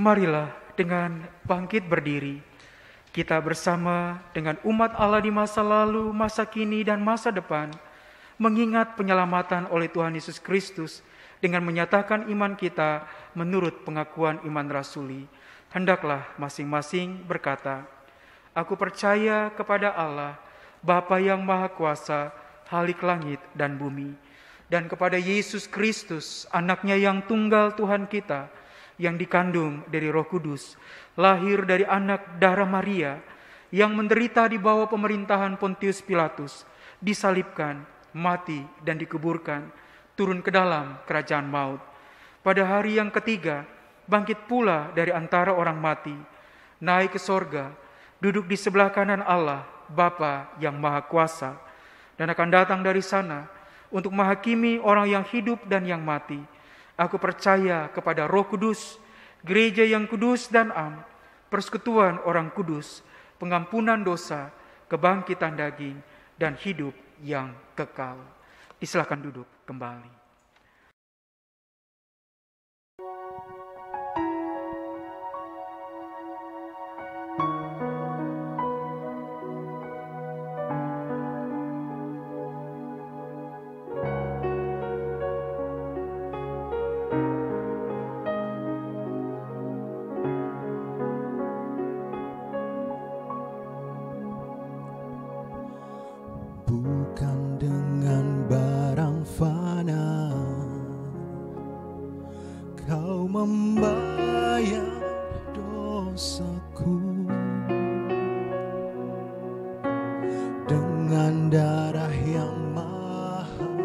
Marilah dengan bangkit berdiri, kita bersama dengan umat Allah di masa lalu, masa kini, dan masa depan, mengingat penyelamatan oleh Tuhan Yesus Kristus dengan menyatakan iman kita menurut pengakuan iman rasuli. Hendaklah masing-masing berkata, "Aku percaya kepada Allah, Bapa yang Maha Kuasa, Khalik langit dan bumi, dan kepada Yesus Kristus, Anaknya yang tunggal Tuhan kita, yang dikandung dari Roh Kudus, lahir dari anak darah Maria, yang menderita di bawah pemerintahan Pontius Pilatus, disalibkan, mati dan dikuburkan, turun ke dalam kerajaan maut. Pada hari yang ketiga, bangkit pula dari antara orang mati, naik ke sorga, duduk di sebelah kanan Allah, Bapa yang Maha Kuasa, dan akan datang dari sana untuk menghakimi orang yang hidup dan yang mati. Aku percaya kepada Roh Kudus, gereja yang kudus dan am, persekutuan orang kudus, pengampunan dosa, kebangkitan daging, dan hidup yang kekal." Silakan duduk kembali. Bukan dengan barang fana Kau membayar dosaku, dengan darah yang mahal,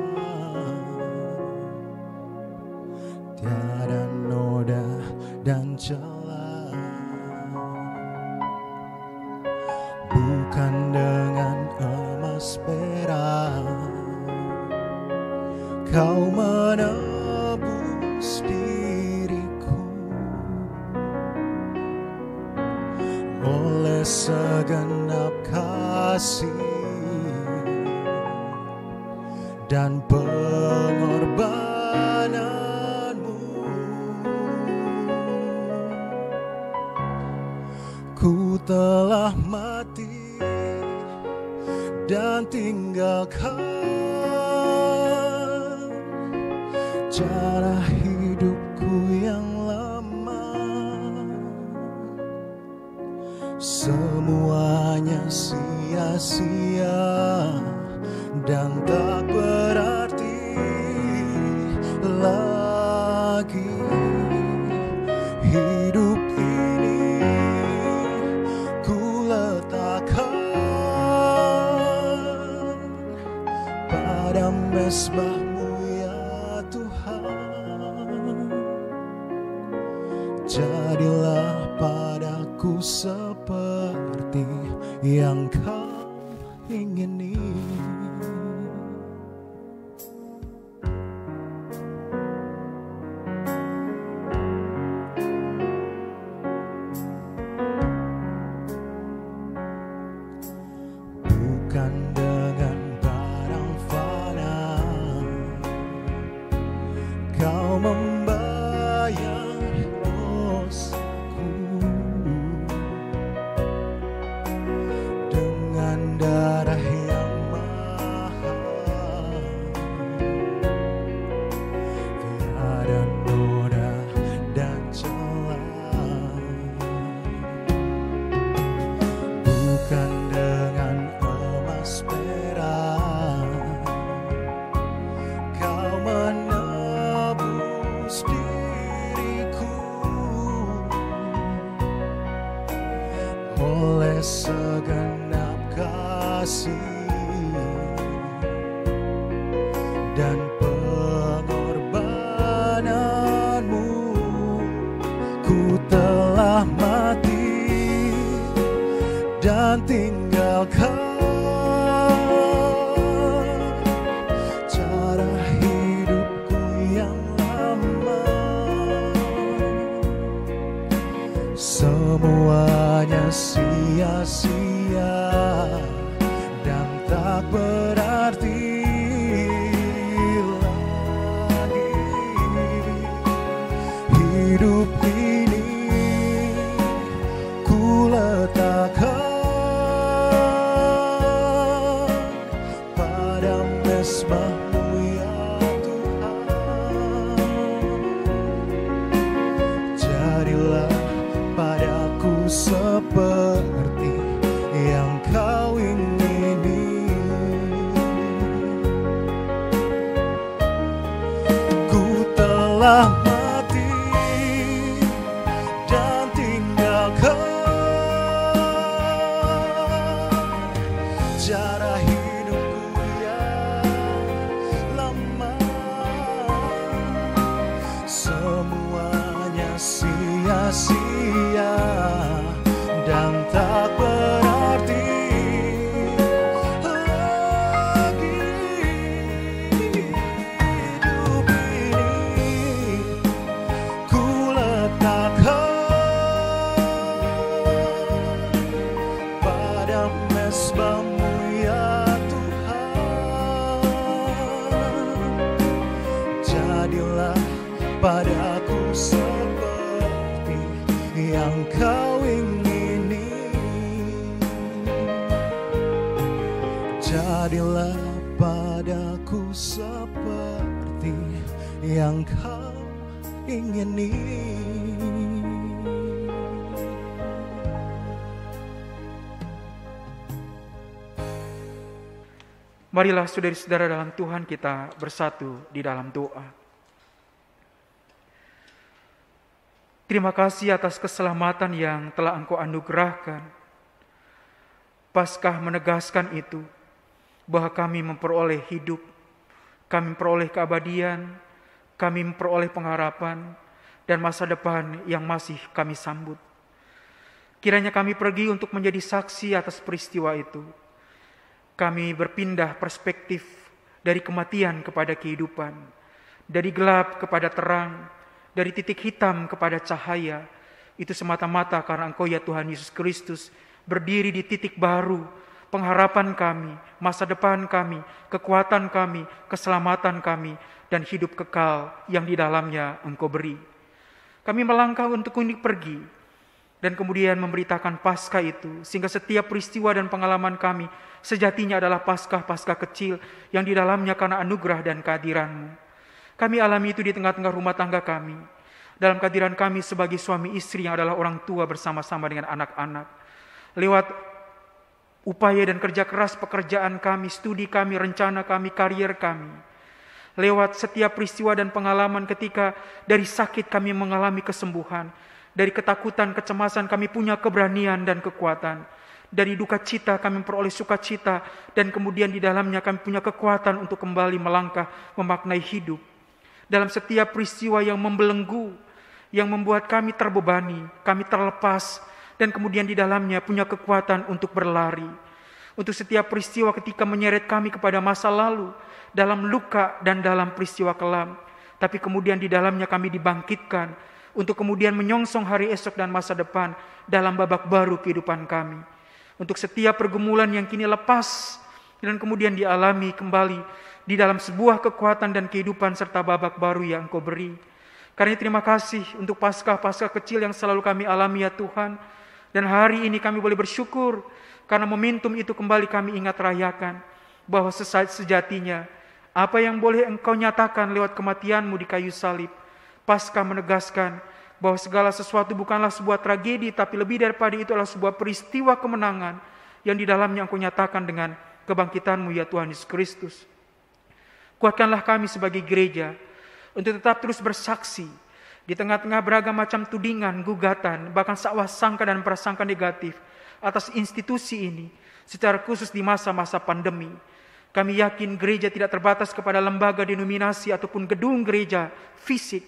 tiada noda dan celah. Bukan dengan emas perak Kau menebus diriku, oleh segenap kasih dan pengorbananmu. Ku telah mati dan tinggalkan cara hidupku yang lama. Semua semuanya sia-sia dan tak berarti lagi. Hidup ini ku letakkan pada mezbah-Mu ya Tuhan. Jadilah padaku seperti yang Kau ingini. Bukan dengan barang fana Kau membayar dosaku, dengan darah yang mahal tiada noda dan celah. Bukan dengan emas perak Kau menebus diriku, oleh segenap kasih dan pengorbanan-Mu, ku telah mati dan tinggalkan cara hidupku yang lama. Semuanya sia-sia dan tak berarti lagi. Hidup ini ku letakkan pada mezbah-Mu ya Tuhan. Jadilah padaku seperti yang Kau ingini. Ku telah mati dan tinggalkan cara hidupku yang lama. Semuanya sia-sia dan tak berarti lagi. Hidup ini ku letakkan pada mezbah-Mu ya Tuhan. Jadilah padaku seperti yang Kau ingini. Jadilah padaku seperti yang Kau ingini. Marilah saudara-saudara dalam Tuhan kita bersatu di dalam doa. Terima kasih atas keselamatan yang telah Engkau anugerahkan. Paskah menegaskan itu, bahwa kami memperoleh hidup, kami memperoleh keabadian, kami memperoleh pengharapan, dan masa depan yang masih kami sambut. Kiranya kami pergi untuk menjadi saksi atas peristiwa itu. Kami berpindah perspektif dari kematian kepada kehidupan, dari gelap kepada terang, dari titik hitam kepada cahaya. Itu semata-mata karena Engkau ya Tuhan Yesus Kristus berdiri di titik baru, pengharapan kami, masa depan kami, kekuatan kami, keselamatan kami, dan hidup kekal yang di dalamnya Engkau beri. Kami melangkah untuk pergi, dan kemudian memberitakan Paskah itu, sehingga setiap peristiwa dan pengalaman kami sejatinya adalah Paskah-Paskah kecil yang di dalamnya karena anugerah dan kehadiran-Mu. Kami alami itu di tengah-tengah rumah tangga kami, dalam kehadiran kami sebagai suami istri yang adalah orang tua bersama-sama dengan anak-anak. Lewat upaya dan kerja keras pekerjaan kami, studi kami, rencana kami, karier kami. Lewat setiap peristiwa dan pengalaman ketika dari sakit kami mengalami kesembuhan, dari ketakutan, kecemasan kami punya keberanian dan kekuatan. Dari duka cita kami memperoleh sukacita, dan kemudian di dalamnya kami punya kekuatan untuk kembali melangkah memaknai hidup. Dalam setiap peristiwa yang membelenggu, yang membuat kami terbebani, kami terlepas, dan kemudian di dalamnya punya kekuatan untuk berlari. Untuk setiap peristiwa ketika menyeret kami kepada masa lalu, dalam luka dan dalam peristiwa kelam, tapi kemudian di dalamnya kami dibangkitkan, untuk kemudian menyongsong hari esok dan masa depan dalam babak baru kehidupan kami. Untuk setiap pergumulan yang kini lepas, dan kemudian dialami kembali di dalam sebuah kekuatan dan kehidupan serta babak baru yang Engkau beri. Karena terima kasih untuk Paskah-Paskah kecil yang selalu kami alami ya Tuhan. Dan hari ini kami boleh bersyukur karena momentum itu kembali kami ingat rayakan. Bahwa sejatinya apa yang boleh Engkau nyatakan lewat kematian-Mu di kayu salib. Paskah menegaskan bahwa segala sesuatu bukanlah sebuah tragedi, tapi lebih daripada itu adalah sebuah peristiwa kemenangan yang di dalamnya Engkau nyatakan dengan kebangkitan-Mu ya Tuhan Yesus Kristus. Kuatkanlah kami sebagai gereja untuk tetap terus bersaksi di tengah-tengah beragam macam tudingan, gugatan, bahkan sakwah sangka dan prasangka negatif atas institusi ini, secara khusus di masa-masa pandemi. Kami yakin gereja tidak terbatas kepada lembaga denominasi ataupun gedung gereja fisik,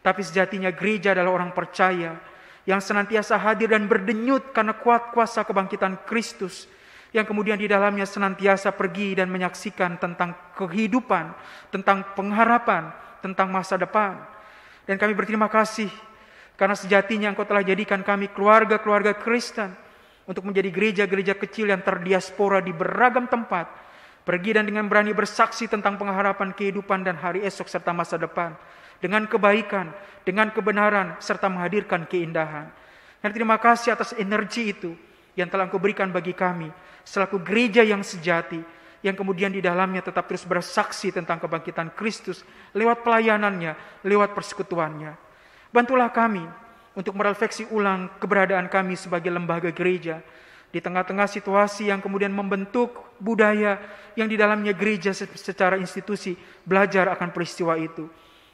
tapi sejatinya gereja adalah orang percaya yang senantiasa hadir dan berdenyut karena kuat kuasa kebangkitan Kristus, yang kemudian di dalamnya senantiasa pergi dan menyaksikan tentang kehidupan, tentang pengharapan, tentang masa depan. Dan kami berterima kasih karena sejatinya Engkau telah jadikan kami keluarga-keluarga Kristen untuk menjadi gereja-gereja kecil yang terdiaspora di beragam tempat, pergi dan dengan berani bersaksi tentang pengharapan kehidupan dan hari esok serta masa depan, dengan kebaikan, dengan kebenaran, serta menghadirkan keindahan. Dan terima kasih atas energi itu yang telah Engkau berikan bagi kami selaku gereja yang sejati, yang kemudian di dalamnya tetap terus bersaksi tentang kebangkitan Kristus lewat pelayanannya, lewat persekutuannya. Bantulah kami untuk merefleksi ulang keberadaan kami sebagai lembaga gereja di tengah-tengah situasi yang kemudian membentuk budaya yang di dalamnya gereja secara institusi belajar akan peristiwa itu.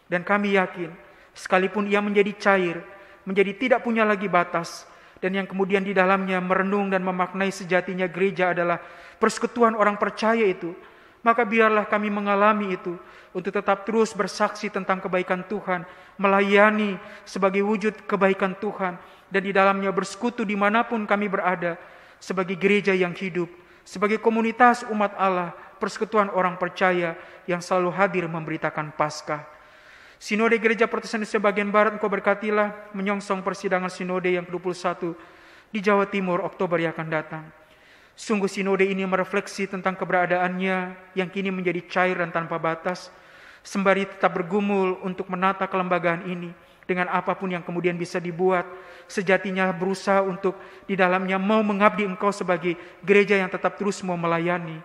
Dan kami yakin, sekalipun ia menjadi cair, menjadi tidak punya lagi batas, dan yang kemudian di dalamnya merenung dan memaknai sejatinya gereja adalah persekutuan orang percaya itu, maka biarlah kami mengalami itu untuk tetap terus bersaksi tentang kebaikan Tuhan, melayani sebagai wujud kebaikan Tuhan, dan di dalamnya bersekutu dimanapun kami berada, sebagai gereja yang hidup, sebagai komunitas umat Allah, persekutuan orang percaya yang selalu hadir memberitakan Paskah. Sinode Gereja Protestan Indonesia bagian Barat Engkau berkatilah menyongsong persidangan sinode yang ke-21 di Jawa Timur Oktober yang akan datang. Sungguh sinode ini merefleksi tentang keberadaannya yang kini menjadi cair dan tanpa batas, sembari tetap bergumul untuk menata kelembagaan ini dengan apapun yang kemudian bisa dibuat, sejatinya berusaha untuk di dalamnya mau mengabdi Engkau sebagai gereja yang tetap terus mau melayani.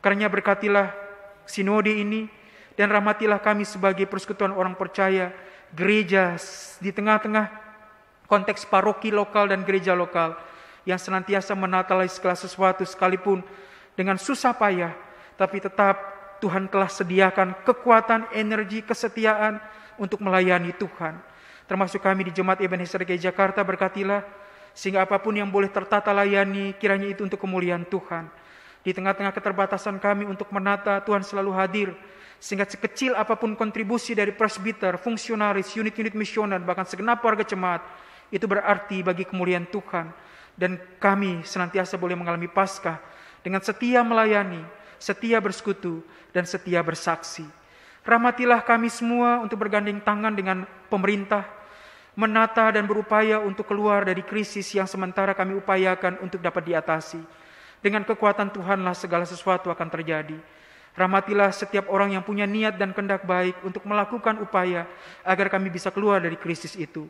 Karena berkatilah sinode ini, dan rahmatilah kami sebagai persekutuan orang percaya, gereja di tengah-tengah konteks paroki lokal dan gereja lokal, yang senantiasa menata segala sesuatu sekalipun dengan susah payah, tapi tetap Tuhan telah sediakan kekuatan, energi, kesetiaan untuk melayani Tuhan. Termasuk kami di Jemaat Ebenezer DKI Jakarta, berkatilah sehingga apapun yang boleh tertata layani, kiranya itu untuk kemuliaan Tuhan. Di tengah-tengah keterbatasan kami untuk menata, Tuhan selalu hadir, sehingga sekecil apapun kontribusi dari presbiter, fungsionaris, unit-unit misioner, bahkan segenap warga jemaat, itu berarti bagi kemuliaan Tuhan. Dan kami senantiasa boleh mengalami Paskah dengan setia melayani, setia bersekutu, dan setia bersaksi. Rahmatilah kami semua untuk bergandeng tangan dengan pemerintah, menata dan berupaya untuk keluar dari krisis yang sementara kami upayakan untuk dapat diatasi. Dengan kekuatan Tuhanlah segala sesuatu akan terjadi. Rahmatilah setiap orang yang punya niat dan kehendak baik untuk melakukan upaya agar kami bisa keluar dari krisis itu.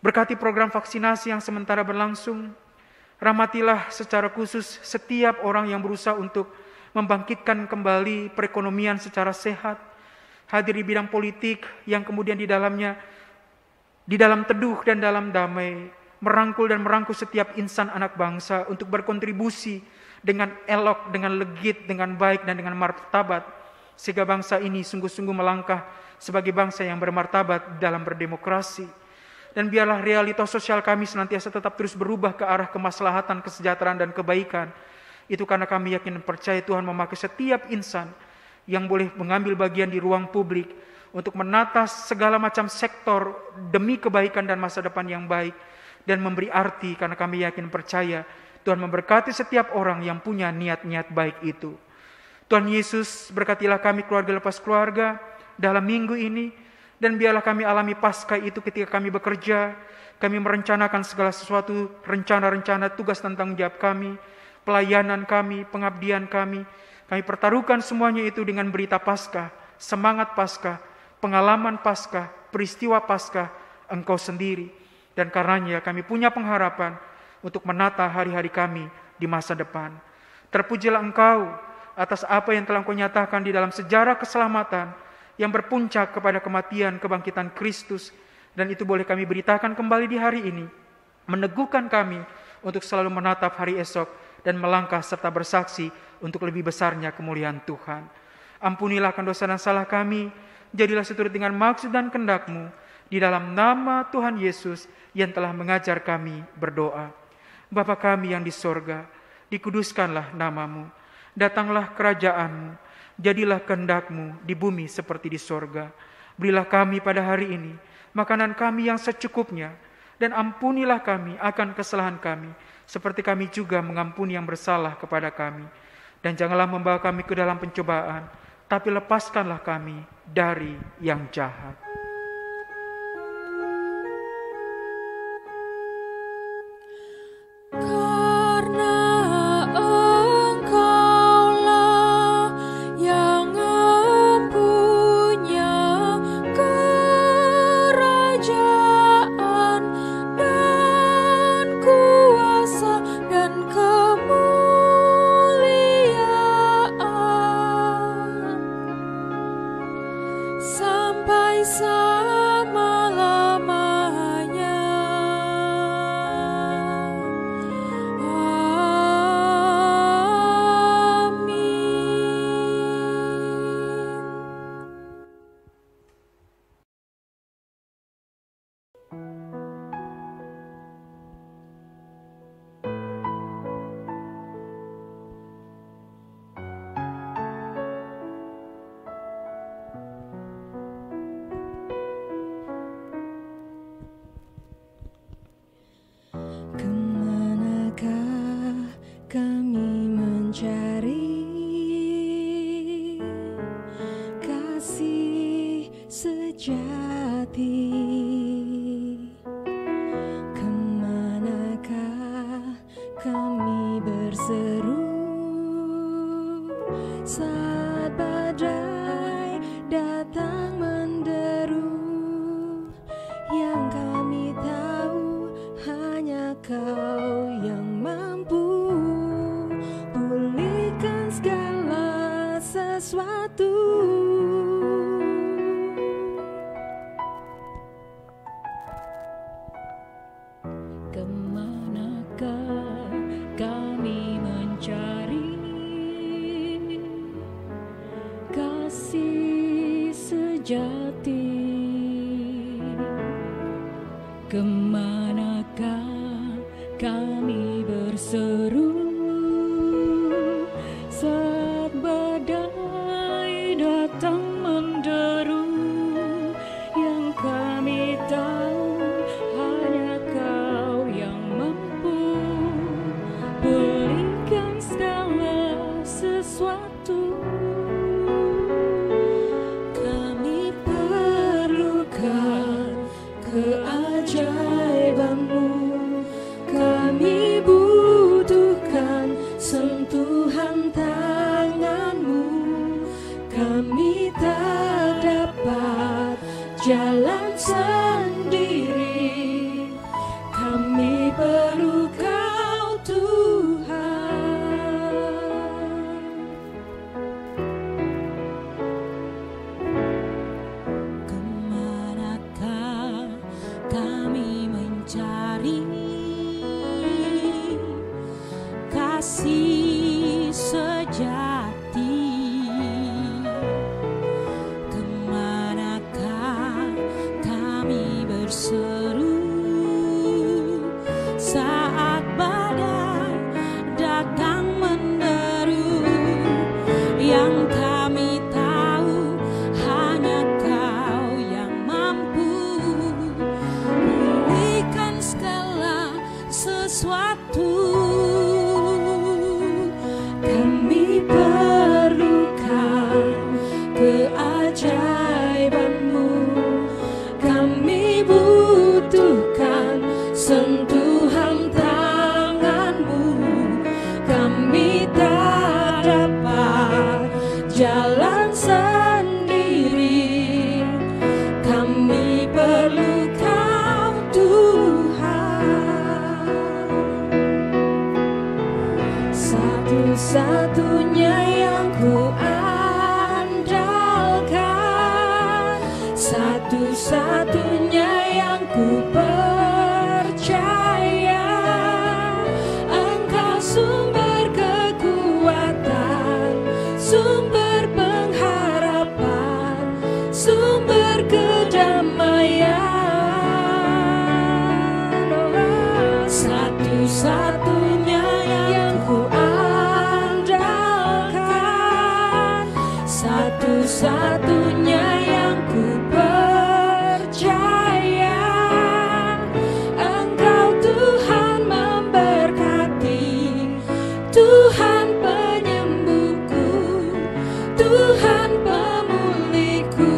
Berkati program vaksinasi yang sementara berlangsung. Rahmatilah secara khusus setiap orang yang berusaha untuk membangkitkan kembali perekonomian secara sehat. Hadir di bidang politik yang kemudian di dalamnya, di dalam teduh dan dalam damai, merangkul dan merangkul setiap insan anak bangsa untuk berkontribusi dengan elok, dengan legit, dengan baik, dan dengan martabat, sehingga bangsa ini sungguh-sungguh melangkah sebagai bangsa yang bermartabat dalam berdemokrasi. Dan biarlah realitas sosial kami senantiasa tetap terus berubah ke arah kemaslahatan, kesejahteraan, dan kebaikan. Itu karena kami yakin dan percaya Tuhan memakai setiap insan yang boleh mengambil bagian di ruang publik untuk menata segala macam sektor demi kebaikan dan masa depan yang baik, dan memberi arti karena kami yakin percaya Tuhan memberkati setiap orang yang punya niat-niat baik itu. Tuhan Yesus, berkatilah kami keluarga lepas keluarga dalam minggu ini, dan biarlah kami alami Paskah itu ketika kami bekerja, kami merencanakan segala sesuatu, rencana-rencana tugas dan tanggung jawab kami, pelayanan kami, pengabdian kami pertaruhkan semuanya itu dengan berita Paskah, semangat Paskah, pengalaman Paskah, peristiwa Paskah, Engkau sendiri. Dan karenanya kami punya pengharapan untuk menata hari-hari kami di masa depan. Terpujilah Engkau atas apa yang telah Engkau nyatakan di dalam sejarah keselamatan yang berpuncak kepada kematian kebangkitan Kristus. Dan itu boleh kami beritakan kembali di hari ini, meneguhkan kami untuk selalu menatap hari esok dan melangkah serta bersaksi untuk lebih besarnya kemuliaan Tuhan. Ampunilah akan dosa dan salah kami, jadilah seturut dengan maksud dan kehendak-Mu, di dalam nama Tuhan Yesus yang telah mengajar kami berdoa. Bapa kami yang di sorga, dikuduskanlah nama-Mu, datanglah kerajaan-Mu, jadilah kehendak-Mu di bumi seperti di sorga. Berilah kami pada hari ini makanan kami yang secukupnya, dan ampunilah kami akan kesalahan kami, seperti kami juga mengampuni yang bersalah kepada kami. Dan janganlah membawa kami ke dalam pencobaan, tapi lepaskanlah kami dari yang jahat. Keajaiban-Mu, kami butuhkan kasih sejati. Kemanakah kami berseru saat badai datang menderu? Yang kami tahu hanya Kau yang mampu pulihkan segala sesuatu. Kami perlukan keajaiban-Mu, kami butuhkan sentuhan tangan-Mu. Kami tak dapat jalan sendiri, kami perlu Kau Tuhan. Satu-satunya yang ku andalkan, satu-satunya yang ku percaya. Engkau sumber kekuatan, sumber pengharapan, sumber kedamaian. Satu-satunya yang ku andalkan, satu-satunya yang ku percaya. Engkau Tuhan memberkati, Tuhan penyembuhku, Tuhan pemulihku.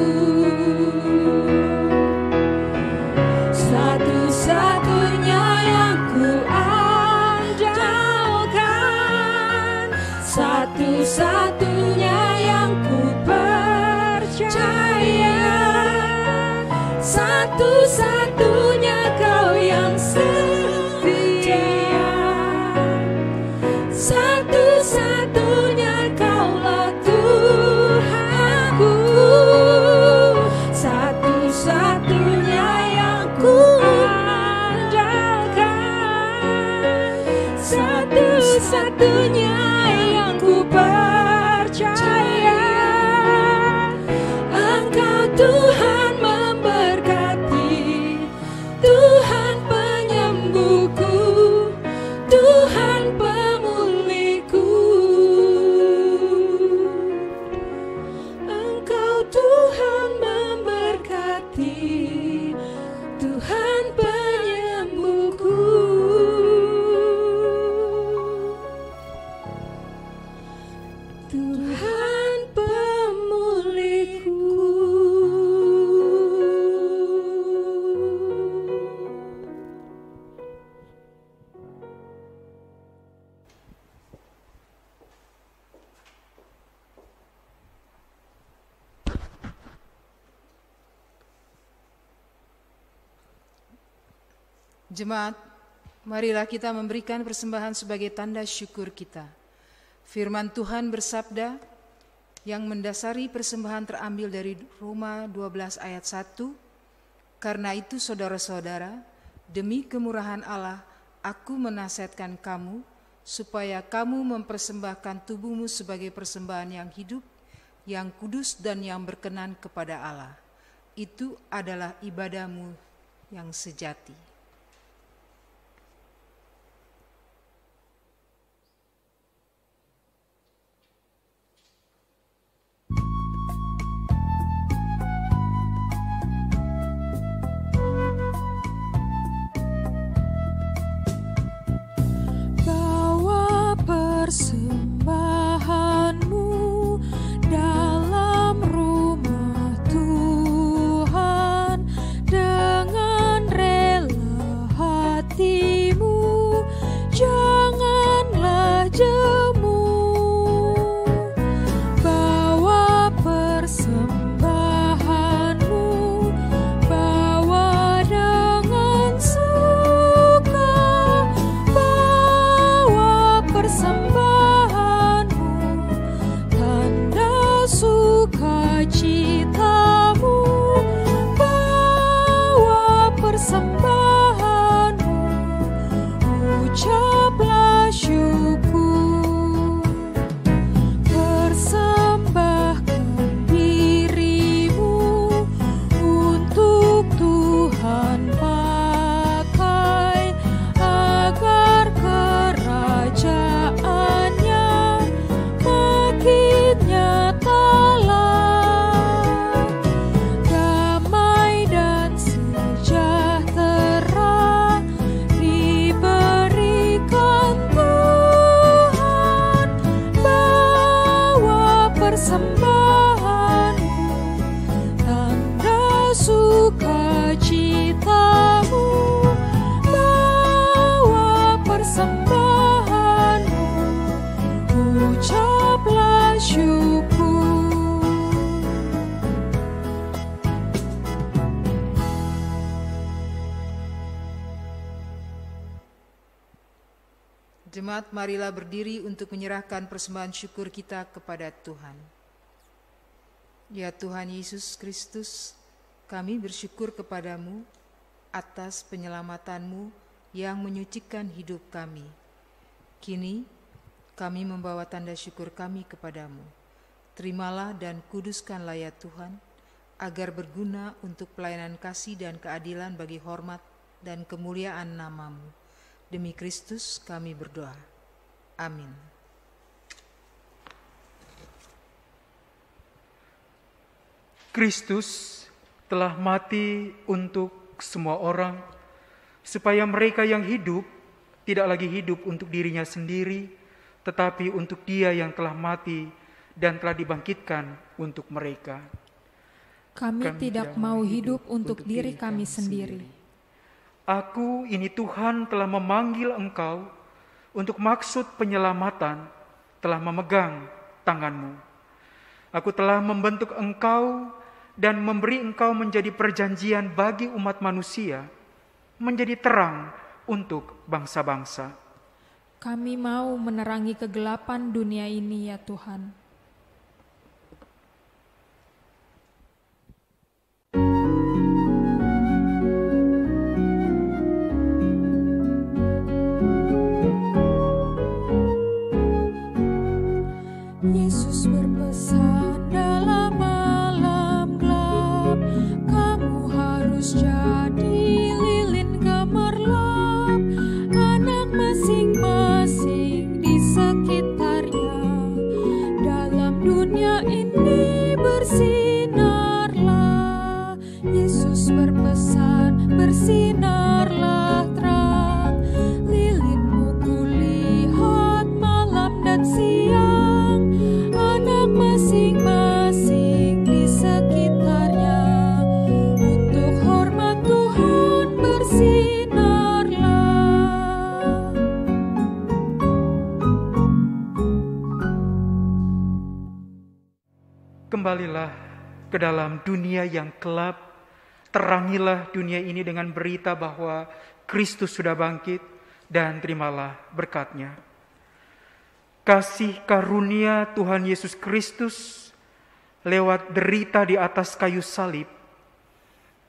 Satu-satunya yang ku andalkan, satu-satunya yang ku percaya. Satu-satunya Kau yang setia, satu-satunya Kaulah Tuhanku. Satu-satunya yang ku andalkan, satu-satunya yang ku percaya. Engkau Tuhan memberkati, Tuhan penyembuhku, Tuhan pemulihku. Engkau Tuhan memberkati, Tuhan penyembuhku. Tuhan pemulihku. Jemaat, marilah kita memberikan persembahan sebagai tanda syukur kita. Firman Tuhan bersabda, yang mendasari persembahan terambil dari Roma 12 ayat 1. Karena itu saudara-saudara, demi kemurahan Allah, aku menasihatkan kamu, supaya kamu mempersembahkan tubuhmu sebagai persembahan yang hidup, yang kudus dan yang berkenan kepada Allah. Itu adalah ibadahmu yang sejati. Bawa persembahanmu dalam rumah Tuhan dengan rela hatimu, janganlah jemu. Bawa persembahanmu, bawa dengan suka, bawa persembahanmu, tanda sukacitamu, bawa persembahanmu, Jemaat, marilah berdiri untuk menyerahkan persembahan syukur kita kepada Tuhan. Ya Tuhan Yesus Kristus, kami bersyukur kepadamu atas penyelamatanmu yang menyucikan hidup kami. Kini kami membawa tanda syukur kami kepadamu. Terimalah dan kuduskanlah ya Tuhan, agar berguna untuk pelayanan kasih dan keadilan bagi hormat dan kemuliaan namamu. Demi Kristus kami berdoa. Amin. Kristus telah mati untuk semua orang, supaya mereka yang hidup tidak lagi hidup untuk dirinya sendiri, tetapi untuk Dia yang telah mati dan telah dibangkitkan untuk mereka. Kami tidak mau hidup untuk diri kami sendiri. Aku ini Tuhan telah memanggil engkau untuk maksud penyelamatan, telah memegang tanganmu. Aku telah membentuk engkau dan memberi engkau menjadi perjanjian bagi umat manusia, menjadi terang untuk bangsa-bangsa. Kami mau menerangi kegelapan dunia ini ya Tuhan. Yesus berpesan dalam malam gelap, kamu harus jadi lilin gemerlap, anak masing-masing di sekitarnya. Dalam dunia ini bersinarlah, Yesus berpesan bersinarlah terang, lilinmu kulihat malam dan siang. Masing-masing di sekitarnya, untuk hormat Tuhan bersinarlah. Kembalilah ke dalam dunia yang gelap, terangilah dunia ini dengan berita bahwa Kristus sudah bangkit, dan terimalah berkat-Nya. Kasih karunia Tuhan Yesus Kristus lewat derita di atas kayu salib,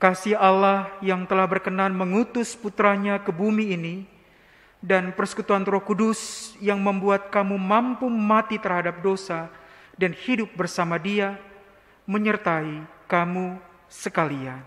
kasih Allah yang telah berkenan mengutus putranya ke bumi ini, dan persekutuan Roh Kudus yang membuat kamu mampu mati terhadap dosa dan hidup bersama Dia, menyertai kamu sekalian.